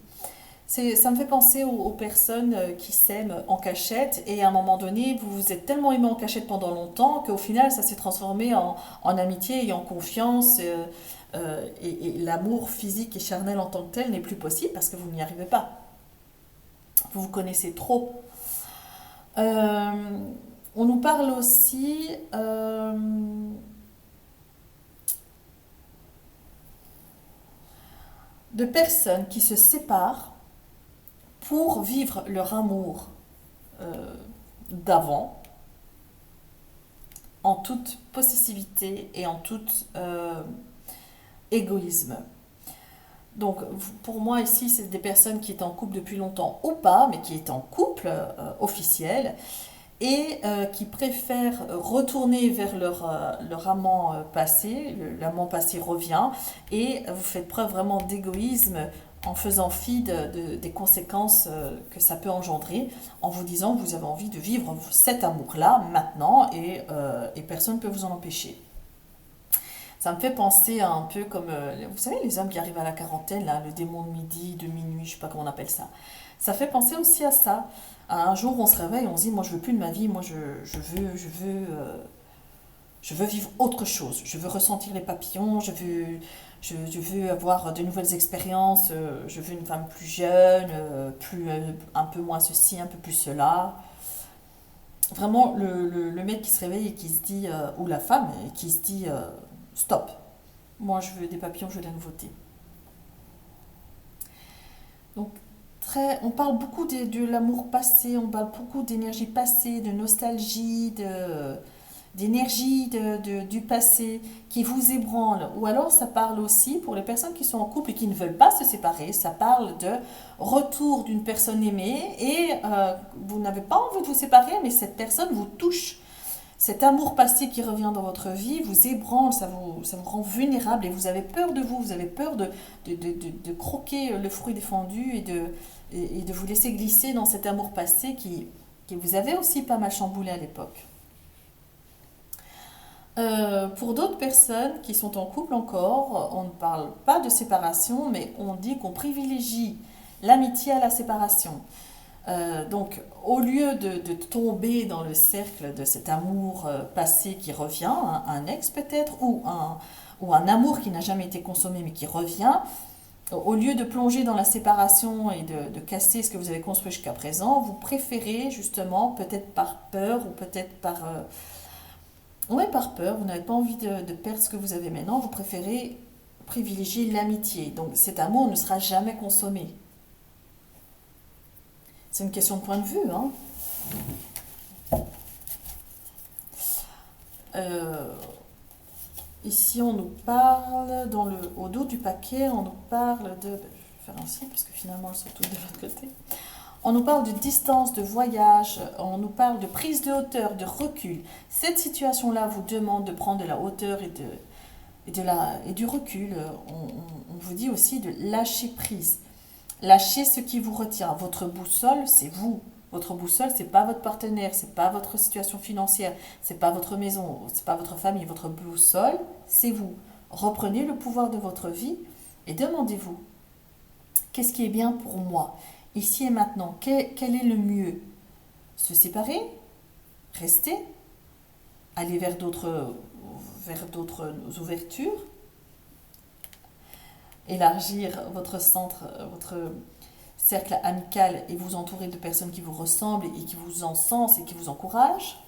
Ça me fait penser aux personnes qui s'aiment en cachette et à un moment donné, vous vous êtes tellement aimé en cachette pendant longtemps qu'au final, ça s'est transformé en amitié et en confiance. Et l'amour physique et charnel en tant que tel n'est plus possible parce que vous n'y arrivez pas. Vous vous connaissez trop. Euh, on nous parle aussi de personnes qui se séparent pour vivre leur amour euh, d'avant en toute possessivité et en toute égoïsme. Donc pour moi ici c'est des personnes qui étaient en couple depuis longtemps ou pas, mais qui étaient en couple officiel et qui préfèrent retourner vers leur amant passé. L'amant passé revient et vous faites preuve vraiment d'égoïsme en faisant fi des conséquences que ça peut engendrer, en vous disant que vous avez envie de vivre cet amour-là maintenant et personne ne peut vous en empêcher. Ça me fait penser à un peu comme, vous savez, les hommes qui arrivent à la quarantaine, là, le démon de midi, de minuit, je sais pas comment on appelle ça. Ça fait penser aussi à ça. Un jour, on se réveille, on se dit, moi, je veux plus de ma vie, moi, je veux vivre autre chose. Je veux ressentir les papillons, je veux avoir de nouvelles expériences, je veux une femme plus jeune, un peu moins ceci, un peu plus cela. Vraiment, le mec qui se réveille et qui se dit, ou la femme, et qui se dit, stop, moi je veux des papillons, je veux de la nouveauté. Donc, on parle beaucoup de l'amour passé, on parle beaucoup d'énergie passée, de nostalgie, d'énergie du passé qui vous ébranle. Ou alors ça parle aussi, pour les personnes qui sont en couple et qui ne veulent pas se séparer, ça parle de retour d'une personne aimée et vous n'avez pas envie de vous séparer, mais cette personne vous touche. Cet amour passé qui revient dans votre vie vous ébranle, ça vous rend vulnérable et vous avez peur de vous avez peur de croquer le fruit défendu et de vous laisser glisser dans cet amour passé qui vous avait aussi pas mal chamboulé à l'époque. Pour d'autres personnes qui sont en couple encore, on ne parle pas de séparation, mais on dit qu'on privilégie l'amitié à la séparation. Donc, au lieu de tomber dans le cercle de cet amour passé qui revient, un ex peut-être, ou un amour qui n'a jamais été consommé mais qui revient, au lieu de plonger dans la séparation et de casser ce que vous avez construit jusqu'à présent, vous préférez justement, peut-être par peur ou peut-être ouais, par peur, vous n'avez pas envie de perdre ce que vous avez maintenant, vous préférez privilégier l'amitié. Donc cet amour ne sera jamais consommé. C'est une question de point de vue, hein. Euh, Ici, on nous parle, au dos du paquet, on nous parle de... Je vais faire ainsi, parce que finalement, elles sont toutes de l'autre côté. On nous parle de distance, de voyage, on nous parle de prise de hauteur, de recul. Cette situation-là vous demande de prendre de la hauteur et du recul. On vous dit aussi de lâcher prise. Lâchez ce qui vous retient. Votre boussole, c'est vous. Votre boussole, c'est pas votre partenaire, c'est pas votre situation financière, c'est pas votre maison, c'est pas votre famille. Votre boussole, c'est vous. Reprenez le pouvoir de votre vie et demandez-vous, qu'est-ce qui est bien pour moi? Ici et maintenant, quel est le mieux? Se séparer rester, aller vers d'autres ouvertures, élargir votre centre, votre cercle amical et vous entourer de personnes qui vous ressemblent et qui vous encensent et qui vous encouragent.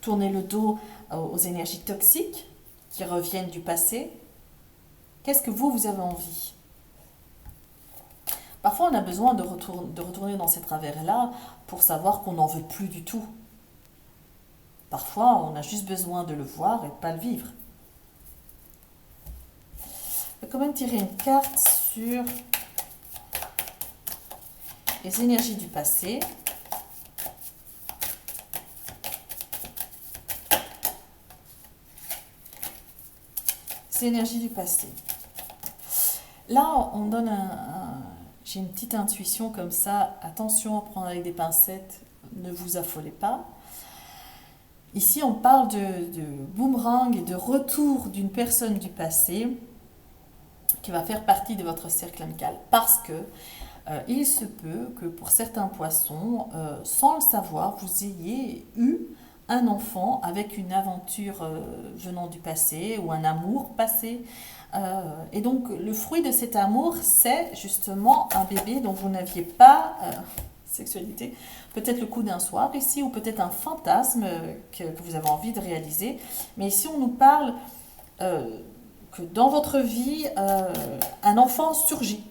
Tourner le dos aux énergies toxiques qui reviennent du passé. Qu'est-ce que vous avez envie? Parfois, on a besoin de retourner dans ces travers-là pour savoir qu'on n'en veut plus du tout. Parfois, on a juste besoin de le voir et de ne pas le vivre. Je vais quand même tirer une carte sur les énergies du passé. Les énergies du passé. Là, on donne j'ai une petite intuition comme ça. Attention à prendre avec des pincettes, ne vous affolez pas. Ici, on parle de boomerang et de retour d'une personne du passé qui va faire partie de votre cercle amical. Parce que il se peut que pour certains poissons, sans le savoir, vous ayez eu un enfant avec une aventure venant du passé ou un amour passé. Et donc, le fruit de cet amour, c'est justement un bébé dont vous n'aviez pas sexualité. Peut-être le coup d'un soir ici, ou peut-être un fantasme que vous avez envie de réaliser. Mais ici, on nous parle que dans votre vie, un enfant surgit.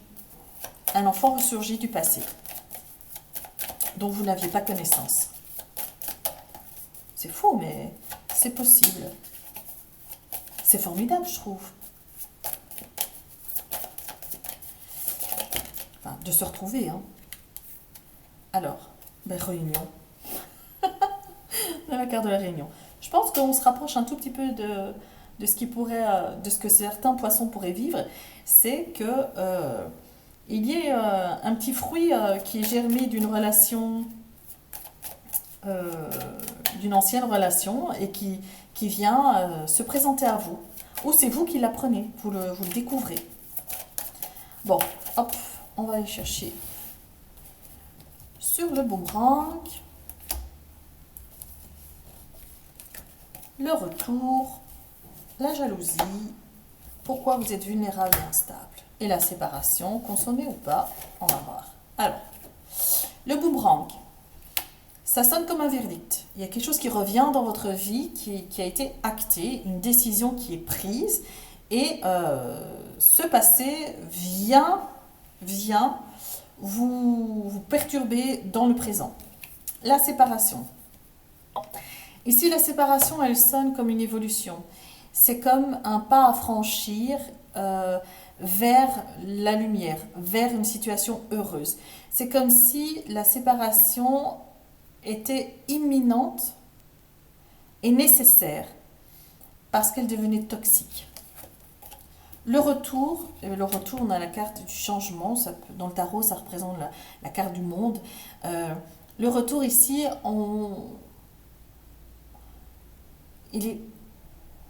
Un enfant ressurgit du passé, dont vous n'aviez pas connaissance. C'est fou, mais c'est possible. C'est formidable, je trouve. Enfin, de se retrouver, hein. Alors, réunion. Dans la carte de la réunion. Je pense qu'on se rapproche un tout petit peu de ce qui pourrait, de ce que certains poissons pourraient vivre. C'est que il y ait un petit fruit qui est germé d'une relation, d'une ancienne relation et qui vient se présenter à vous. Ou c'est vous qui l'apprenez, vous le découvrez. Bon, hop, on va aller chercher sur le boomerang le retour, la jalousie, pourquoi vous êtes vulnérable et instable. Et la séparation, consommée ou pas, on va voir. Alors, le boomerang, ça sonne comme un verdict. Il y a quelque chose qui revient dans votre vie, qui a été acté, une décision qui est prise, et ce passé vient vous perturber dans le présent. La séparation. Ici, la séparation, elle sonne comme une évolution. C'est comme un pas à franchir vers la lumière, vers une situation heureuse. C'est comme si la séparation était imminente et nécessaire parce qu'elle devenait toxique. Le retour, on a la carte du changement, dans le tarot ça représente la carte du monde. Le retour ici, il est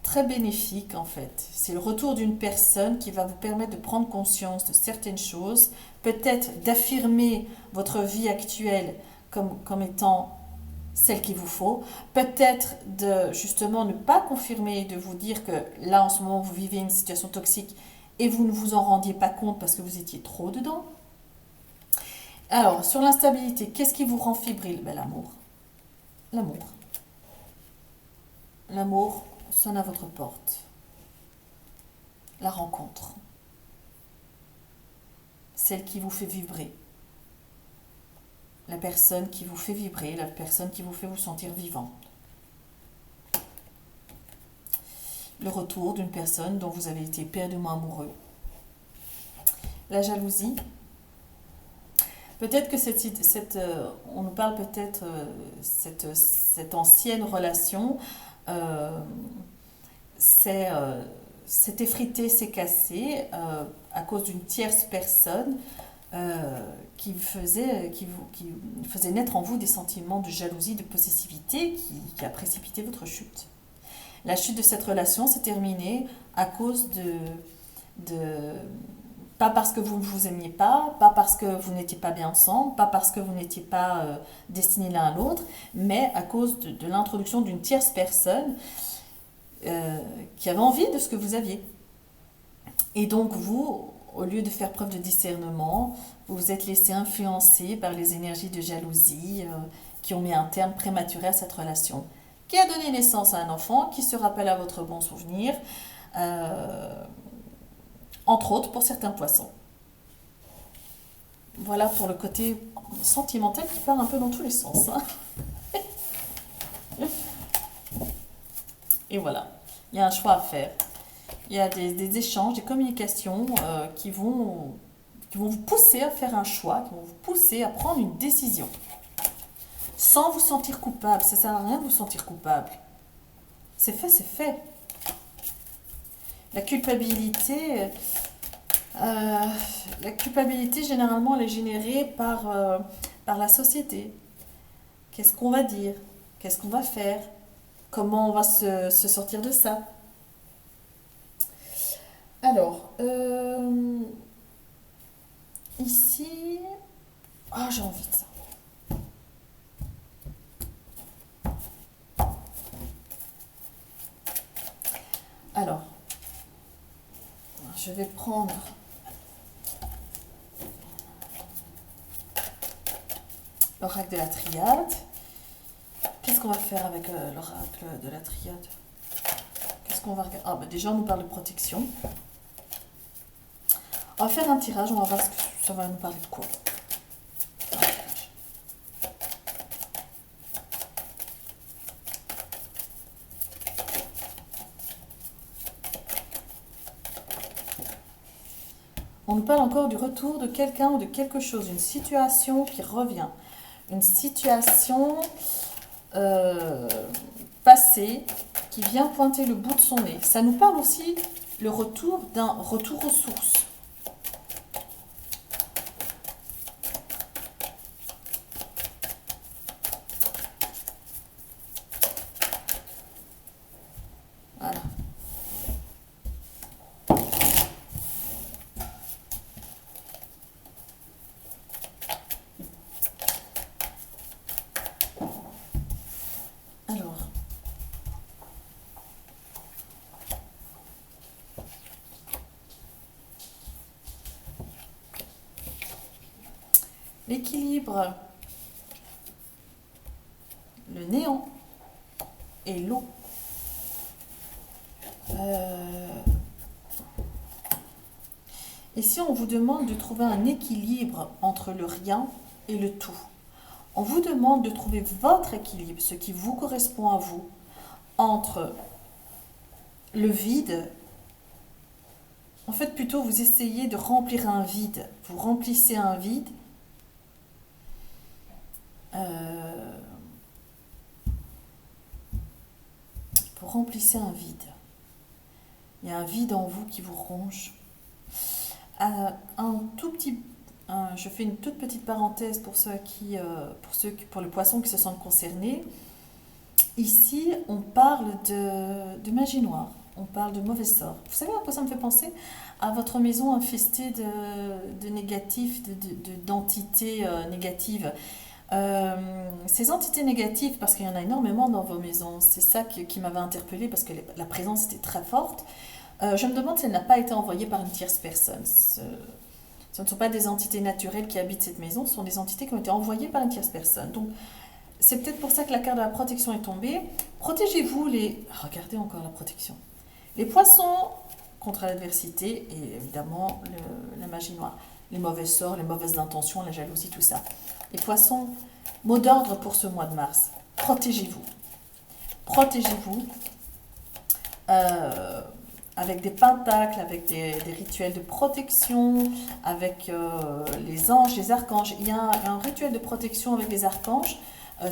très bénéfique en fait. C'est le retour d'une personne qui va vous permettre de prendre conscience de certaines choses, peut-être d'affirmer votre vie actuelle comme étant celle qu'il vous faut, peut-être de justement ne pas confirmer, de vous dire que là en ce moment vous vivez une situation toxique et vous ne vous en rendiez pas compte parce que vous étiez trop dedans. Alors, sur l'instabilité, qu'est-ce qui vous rend fébrile? L'amour. L'amour. L'amour sonne à votre porte. La rencontre. Celle qui vous fait vibrer. La personne qui vous fait vibrer, la personne qui vous fait vous sentir vivant. Le retour d'une personne dont vous avez été éperdument amoureux. La jalousie. Peut-être que on nous parle peut-être cette ancienne relation s'est effritée, s'est cassée à cause d'une tierce personne qui faisait naître en vous des sentiments de jalousie, de possessivité qui a précipité votre chute. La chute de cette relation s'est terminée à cause Pas parce que vous ne vous aimiez pas parce que vous n'étiez pas bien ensemble, pas parce que vous n'étiez pas destinés l'un à l'autre, mais à cause de l'introduction d'une tierce personne euh, qui avait envie de ce que vous aviez. Et donc vous, au lieu de faire preuve de discernement, vous vous êtes laissé influencer par les énergies de jalousie qui ont mis un terme prématuré à cette relation, qui a donné naissance à un enfant qui se rappelle à votre bon souvenir, euh, entre autres pour certains poissons. Voilà pour le côté sentimental qui part un peu dans tous les sens, hein. Et voilà, il y a un choix à faire. Il y a des échanges, des communications qui vont vous pousser à faire un choix, qui vont vous pousser à prendre une décision. Sans vous sentir coupable. Ça ne sert à rien de vous sentir coupable. C'est fait, c'est fait. La culpabilité, généralement, elle est générée par la société. Qu'est-ce qu'on va dire? Qu'est-ce qu'on va faire? Comment on va se sortir de ça? Alors, ici... Ah, j'ai envie de ça. Alors, je vais prendre l'oracle de la triade. Qu'est-ce qu'on va faire avec l'oracle de la triade? Qu'est-ce qu'on va regarder? Ah, bah déjà, on nous parle de protection. On va faire un tirage, on va voir ce que ça va nous parler de quoi. On nous parle encore du retour de quelqu'un ou de quelque chose, une situation qui revient. Une situation passée qui vient pointer le bout de son nez. Ça nous parle aussi le retour d'un retour aux sources. Voilà. Alors, l'équilibre, le néant et l'eau. Et si on vous demande de trouver un équilibre entre le rien et le tout, on vous demande de trouver votre équilibre, ce qui vous correspond à vous, entre le vide. En fait, plutôt, vous essayez de remplir un vide. Vous remplissez un vide. Vous remplissez un vide. Il y a un vide en vous qui vous ronge. Je fais une toute petite parenthèse pour pour les poissons qui se sentent concernés. Ici, on parle de magie noire, on parle de mauvais sort. Vous savez à quoi ça me fait penser? À votre maison infestée de négatifs, d'entités négatives. Ces entités négatives, parce qu'il y en a énormément dans vos maisons, c'est ça qui m'avait interpellée parce que la présence était très forte. Je me demande si elle n'a pas été envoyée par une tierce personne. Ce ne sont pas des entités naturelles qui habitent cette maison, ce sont des entités qui ont été envoyées par une tierce personne. Donc, c'est peut-être pour ça que la carte de la protection est tombée. Protégez-vous les... Regardez encore la protection. Les poissons contre l'adversité et évidemment la magie noire. Les mauvais sorts, les mauvaises intentions, la jalousie, tout ça. Les poissons, mot d'ordre pour ce mois de mars. Protégez-vous. Protégez-vous. Avec des pentacles, avec des rituels de protection, avec les anges, les archanges. Il y a un rituel de protection avec les archanges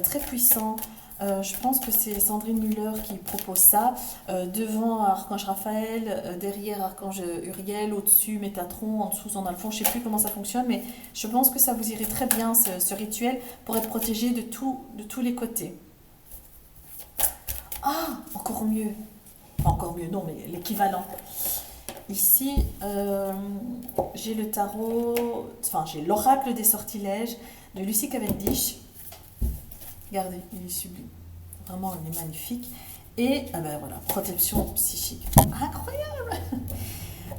très puissant. Je pense que c'est Sandrine Muller qui propose ça. Devant Archange Raphaël, derrière Archange Uriel, au-dessus Métatron, en dessous Sandalphon. Je ne sais plus comment ça fonctionne, mais je pense que ça vous irait très bien ce rituel pour être protégé de tous les côtés. Ah, encore mieux. Encore mieux, non, mais l'équivalent. Ici, j'ai le tarot, enfin j'ai l'oracle des sortilèges de Lucy Cavendish. Regardez, il est sublime. Vraiment, il est magnifique. Et ah ben voilà, protection psychique. Incroyable!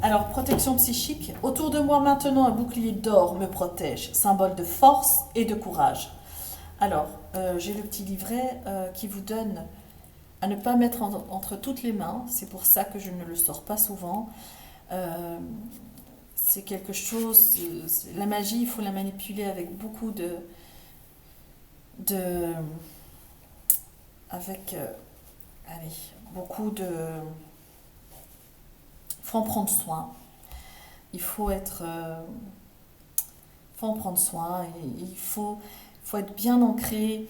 Alors, protection psychique. Autour de moi maintenant, un bouclier d'or me protège, symbole de force et de courage. Alors, j'ai le petit livret qui vous donne à ne pas mettre entre toutes les mains. C'est pour ça que je ne le sors pas souvent. Euh, c'est quelque chose, la magie, il faut la manipuler avec beaucoup de avec, allez, beaucoup de, il faut en prendre soin. Il faut être, faut en prendre soin. Il faut être bien ancré.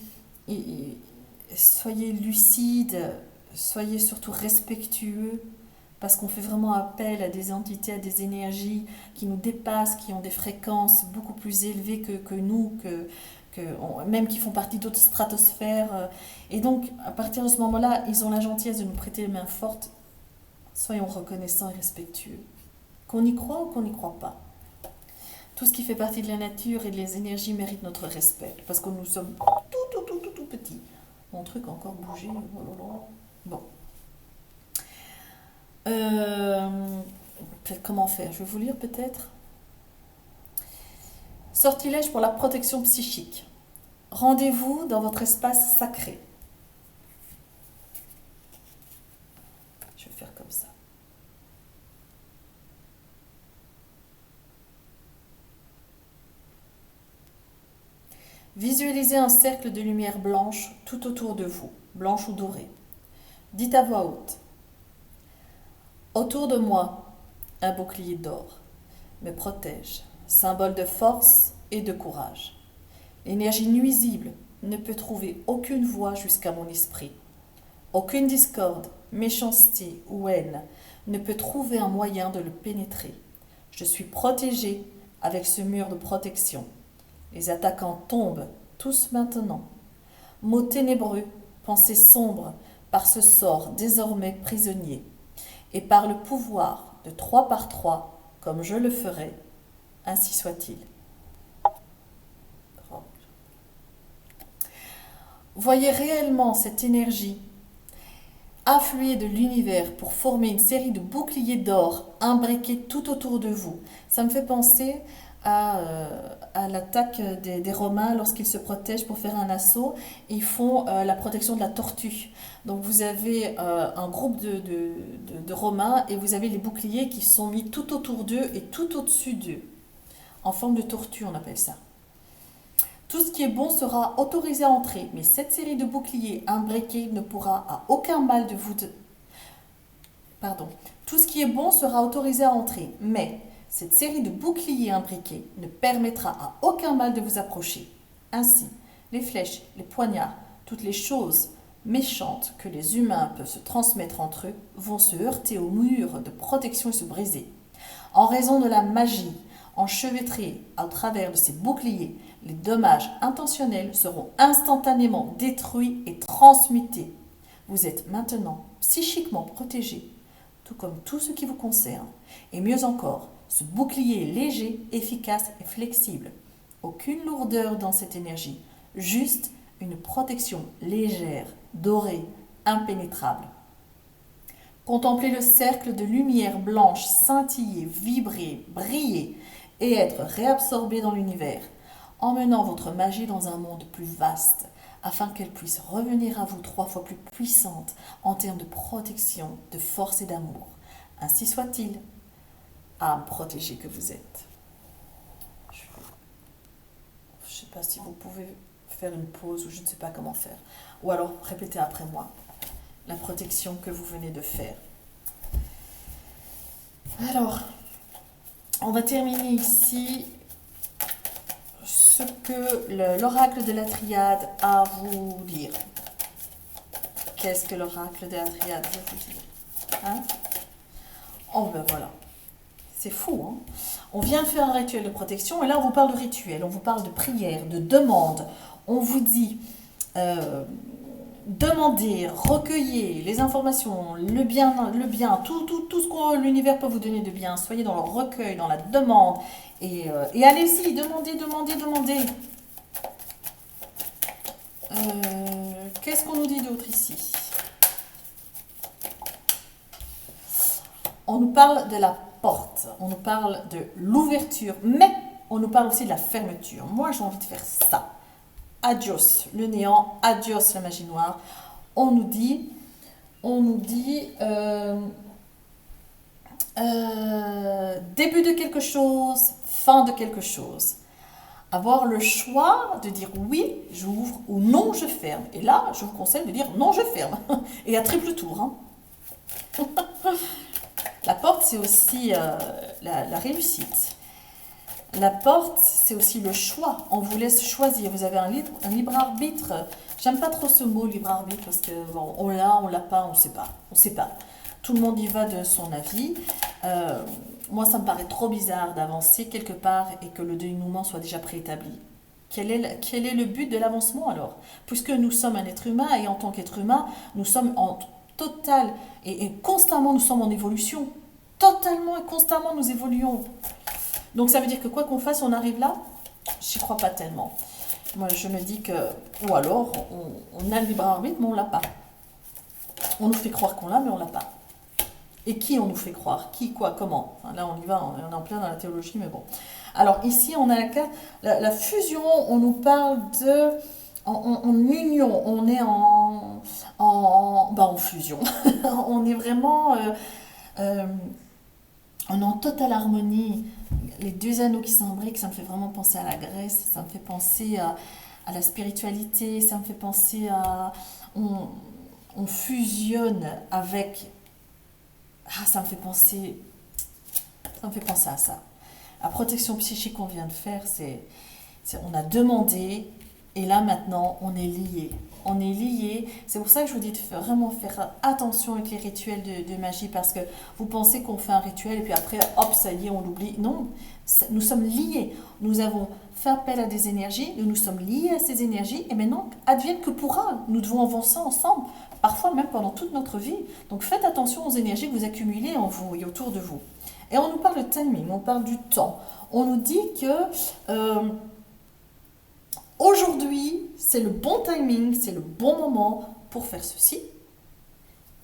Soyez lucide, soyez surtout respectueux, parce qu'on fait vraiment appel à des entités, à des énergies qui nous dépassent, qui ont des fréquences beaucoup plus élevées que nous, même qui font partie d'autres stratosphères. Et donc, à partir de ce moment-là, ils ont la gentillesse de nous prêter les mains fortes. Soyons reconnaissants et respectueux. Qu'on y croit ou qu'on n'y croit pas. Tout ce qui fait partie de la nature et des énergies mérite notre respect, parce que nous sommes tout petits. Mon truc a encore bougé. Bon. Comment faire? Je vais vous lire peut-être. Sortilège pour la protection psychique. Rendez-vous dans votre espace sacré. Je vais faire comme ça. Visualisez un cercle de lumière blanche tout autour de vous, blanche ou dorée. Dites à voix haute. Autour de moi, un bouclier d'or me protège, symbole de force et de courage. L'énergie nuisible ne peut trouver aucune voie jusqu'à mon esprit. Aucune discorde, méchanceté ou haine ne peut trouver un moyen de le pénétrer. Je suis protégé avec ce mur de protection. Les attaquants tombent, tous maintenant. Mots ténébreux, pensées sombres, par ce sort désormais prisonnier. Et par le pouvoir de 3 par 3, comme je le ferai, ainsi soit-il. Voyez réellement cette énergie affluer de l'univers pour former une série de boucliers d'or imbriqués tout autour de vous. Ça me fait penser à l'attaque des Romains lorsqu'ils se protègent pour faire un assaut. Ils font la protection de la tortue. Donc vous avez un groupe de Romains et vous avez les boucliers qui sont mis tout autour d'eux et tout au-dessus d'eux. En forme de tortue, on appelle ça. Tout ce qui est bon sera autorisé à entrer, mais cette série de boucliers imbriqués ne pourra à aucun mal de vous... Pardon. Tout ce qui est bon sera autorisé à entrer, mais cette série de boucliers imbriqués ne permettra à aucun mal de vous approcher. Ainsi, les flèches, les poignards, toutes les choses méchantes que les humains peuvent se transmettre entre eux vont se heurter au mur de protection et se briser. En raison de la magie enchevêtrée à travers de ces boucliers, les dommages intentionnels seront instantanément détruits et transmutés. Vous êtes maintenant psychiquement protégé, tout comme tout ce qui vous concerne. Et mieux encore, ce bouclier est léger, efficace et flexible. Aucune lourdeur dans cette énergie, juste une protection légère, dorée, impénétrable. Contemplez le cercle de lumière blanche scintiller, vibrer, briller et être réabsorbé dans l'univers, emmenant votre magie dans un monde plus vaste, afin qu'elle puisse revenir à vous 3 fois plus puissante en termes de protection, de force et d'amour. Ainsi soit-il, âme protégée que vous êtes. Je ne sais pas si vous pouvez faire une pause ou je ne sais pas comment faire. Ou alors répétez après moi la protection que vous venez de faire. Alors, on va terminer ici ce que l'oracle de la triade a à vous dire. Qu'est-ce que l'oracle de la triade veut vous dire? Hein? Oh ben voilà, c'est fou, hein? On vient de faire un rituel de protection et là on vous parle de rituel, on vous parle de prière, de demande. On vous dit demandez, recueillez les informations, le bien, tout ce que l'univers peut vous donner de bien. Soyez dans le recueil, dans la demande. Et allez-y, demandez, demandez, demandez. Qu'est-ce qu'on nous dit d'autre ici? On nous parle de la porte, on nous parle de l'ouverture, mais on nous parle aussi de la fermeture. Moi, j'ai envie de faire ça. Adios, le néant, adios, la magie noire. On nous dit, début de quelque chose, fin de quelque chose. Avoir le choix de dire oui, j'ouvre ou non, je ferme. Et là, je vous conseille de dire non, je ferme. Et à triple tour. Hein. La porte, c'est aussi la réussite. La porte, c'est aussi le choix. On vous laisse choisir. Vous avez un libre arbitre. J'aime pas trop ce mot libre arbitre parce que bon, on l'a pas, on sait pas. On sait pas. Tout le monde y va de son avis. Moi, ça me paraît trop bizarre d'avancer quelque part et que le dénouement soit déjà préétabli. Quel est le but de l'avancement alors? Puisque nous sommes un être humain et en tant qu'être humain, nous sommes en total et constamment, nous sommes en évolution. Totalement et constamment, nous évoluons. Donc ça veut dire que quoi qu'on fasse, on arrive là? J'y crois pas tellement. Moi, je me dis que, ou alors, on a le libre arbitre, mais on l'a pas. On nous fait croire qu'on l'a, mais on l'a pas. Et qui on nous fait croire? Qui, quoi, comment? Enfin, là, on y va, on est en plein dans la théologie, mais bon. Alors ici, on a la fusion, on nous parle de... En union, on est en fusion. On est vraiment... on est en totale harmonie. Les deux anneaux qui s'imbriquent, ça me fait vraiment penser à la Grèce, ça me fait penser à la spiritualité, ça me fait penser à... On fusionne avec... Ah, ça me fait penser à ça. La protection psychique qu'on vient de faire, on a demandé, et là maintenant, on est lié. On est lié. C'est pour ça que je vous dis de vraiment faire attention avec les rituels de magie, parce que vous pensez qu'on fait un rituel et puis après, hop, ça y est, on l'oublie. Non, nous sommes liés. Nous avons fait appel à des énergies, nous nous sommes liés à ces énergies, et maintenant, advienne que pourra. Nous devons avancer ensemble, parfois même pendant toute notre vie. Donc faites attention aux énergies que vous accumulez en vous et autour de vous. Et on nous parle de timing, on parle du temps. On nous dit que aujourd'hui, c'est le bon timing, c'est le bon moment pour faire ceci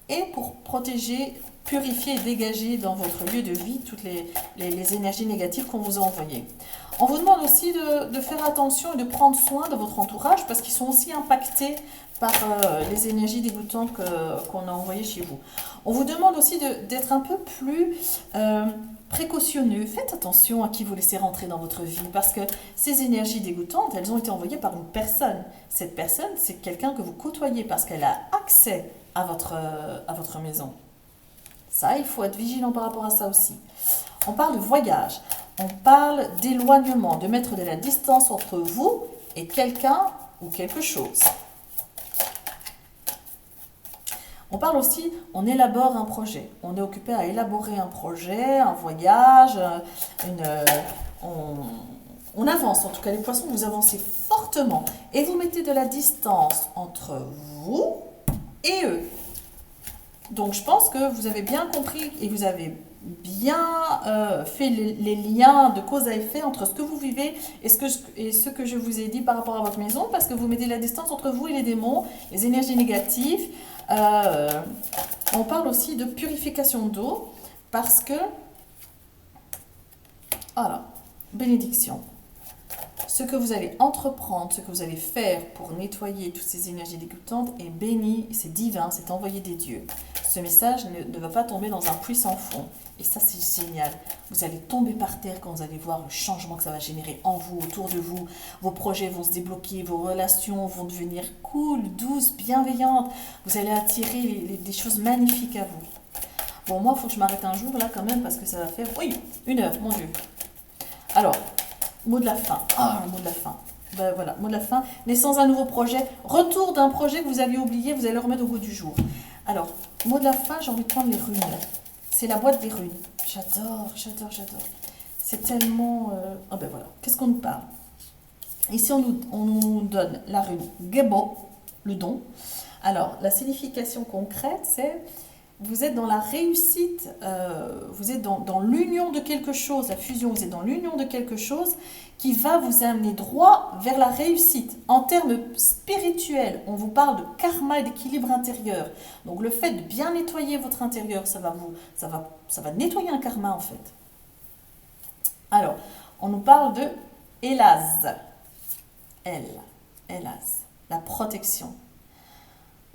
et pour protéger, purifier et dégager dans votre lieu de vie toutes les énergies négatives qu'on vous a envoyées. On vous demande aussi de faire attention et de prendre soin de votre entourage parce qu'ils sont aussi impactés par les énergies dégoûtantes qu'on a envoyées chez vous. On vous demande aussi d'être un peu plus précautionneux. Faites attention à qui vous laissez rentrer dans votre vie parce que ces énergies dégoûtantes, elles ont été envoyées par une personne. Cette personne, c'est quelqu'un que vous côtoyez parce qu'elle a accès à votre maison. Ça, il faut être vigilant par rapport à ça aussi. On parle de voyage, on parle d'éloignement, de mettre de la distance entre vous et quelqu'un ou quelque chose. On parle aussi, on élabore un projet. On est occupé à élaborer un projet, un voyage, on avance. En tout cas, les poissons, vous avancez fortement. Et vous mettez de la distance entre vous et eux. Donc, je pense que vous avez bien compris et vous avez bien fait les liens de cause à effet entre ce que vous vivez et ce que je vous ai dit par rapport à votre maison, parce que vous mettez la distance entre vous et les démons, les énergies négatives. On parle aussi de purification d'eau, parce que, voilà, bénédiction. Ce que vous allez entreprendre, ce que vous allez faire pour nettoyer toutes ces énergies dégoûtantes est béni, c'est divin, c'est envoyé des dieux. Ce message ne va pas tomber dans un puits sans fond. Et ça, c'est génial. Vous allez tomber par terre quand vous allez voir le changement que ça va générer en vous, autour de vous. Vos projets vont se débloquer, vos relations vont devenir cool, douces, bienveillantes. Vous allez attirer des choses magnifiques à vous. Bon, moi, il faut que je m'arrête un jour là quand même parce que ça va faire, oui, 1 heure, mon Dieu. Alors, mot de la fin. Ah, le mot de la fin. Ben voilà, mot de la fin. Naissance d'un nouveau projet. Retour d'un projet que vous aviez oublié, vous allez le remettre au goût du jour. Alors, mot de la fin, j'ai envie de prendre les runes. C'est la boîte des runes. J'adore. C'est tellement... Ah ben voilà, qu'est-ce qu'on nous parle? Ici, on nous donne la rune Gebo, le don. Alors, la signification concrète, c'est vous êtes dans la réussite, vous êtes dans l'union de quelque chose, la fusion, vous êtes dans l'union de quelque chose qui va vous amener droit vers la réussite. En termes spirituels, on vous parle de karma et d'équilibre intérieur. Donc le fait de bien nettoyer votre intérieur, ça va nettoyer un karma en fait. Alors, on nous parle de Elaz. Elaz, la protection.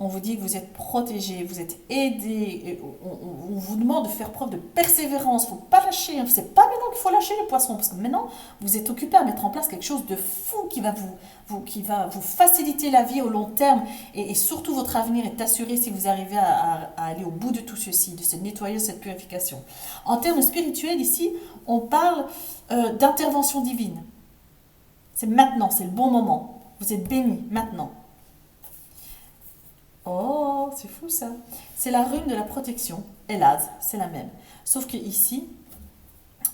On vous dit que vous êtes protégé, vous êtes aidé, on vous demande de faire preuve de persévérance, il ne faut pas lâcher, c'est pas maintenant qu'il faut lâcher les poissons, parce que maintenant vous êtes occupé à mettre en place quelque chose de fou qui va vous faciliter la vie au long terme, et surtout votre avenir est assuré si vous arrivez à aller au bout de tout ceci, de ce nettoyage, cette purification. En termes spirituels, ici, on parle d'intervention divine. C'est maintenant, c'est le bon moment, vous êtes bénis maintenant. Oh, c'est fou ça. C'est la rune de la protection. Elaz, c'est la même. Sauf que ici,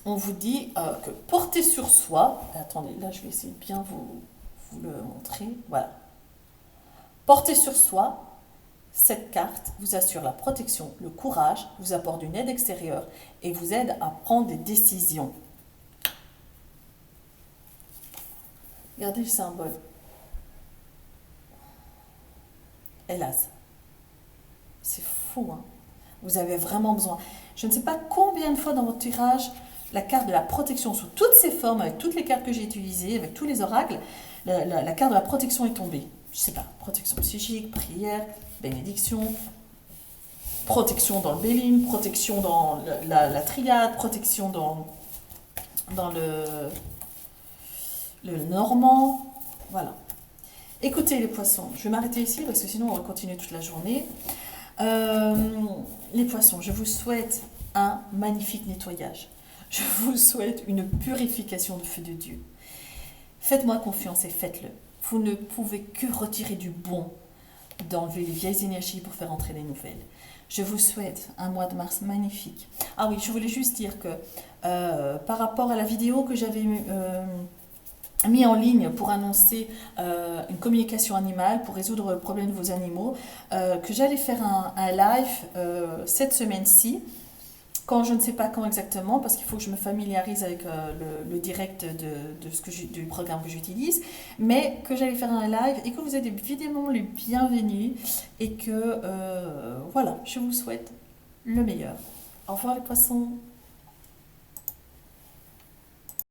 on vous dit que porter sur soi. Attendez, là je vais essayer de bien vous le montrer. Voilà. Porter sur soi, cette carte vous assure la protection, le courage, vous apporte une aide extérieure et vous aide à prendre des décisions. Regardez le symbole. Hélas, c'est fou, hein. Vous avez vraiment besoin. Je ne sais pas combien de fois dans votre tirage, la carte de la protection sous toutes ses formes, avec toutes les cartes que j'ai utilisées, avec tous les oracles, la carte de la protection est tombée. Je ne sais pas, protection psychique, prière, bénédiction, protection dans le Bélim, protection dans la triade, protection dans le normand. Voilà. Écoutez les poissons, je vais m'arrêter ici parce que sinon on va continuer toute la journée. Les poissons, je vous souhaite un magnifique nettoyage. Je vous souhaite une purification du feu de Dieu. Faites-moi confiance et faites-le. Vous ne pouvez que retirer du bon, d'enlever les vieilles énergies pour faire entrer les nouvelles. Je vous souhaite un mois de mars magnifique. Ah oui, je voulais juste dire que par rapport à la vidéo que j'avais mis en ligne pour annoncer une communication animale, pour résoudre le problème de vos animaux, que j'allais faire un live cette semaine-ci, quand je ne sais pas quand exactement, parce qu'il faut que je me familiarise avec le direct du programme que j'utilise, mais que j'allais faire un live et que vous êtes évidemment les bienvenus et que voilà, je vous souhaite le meilleur. Au revoir les poissons.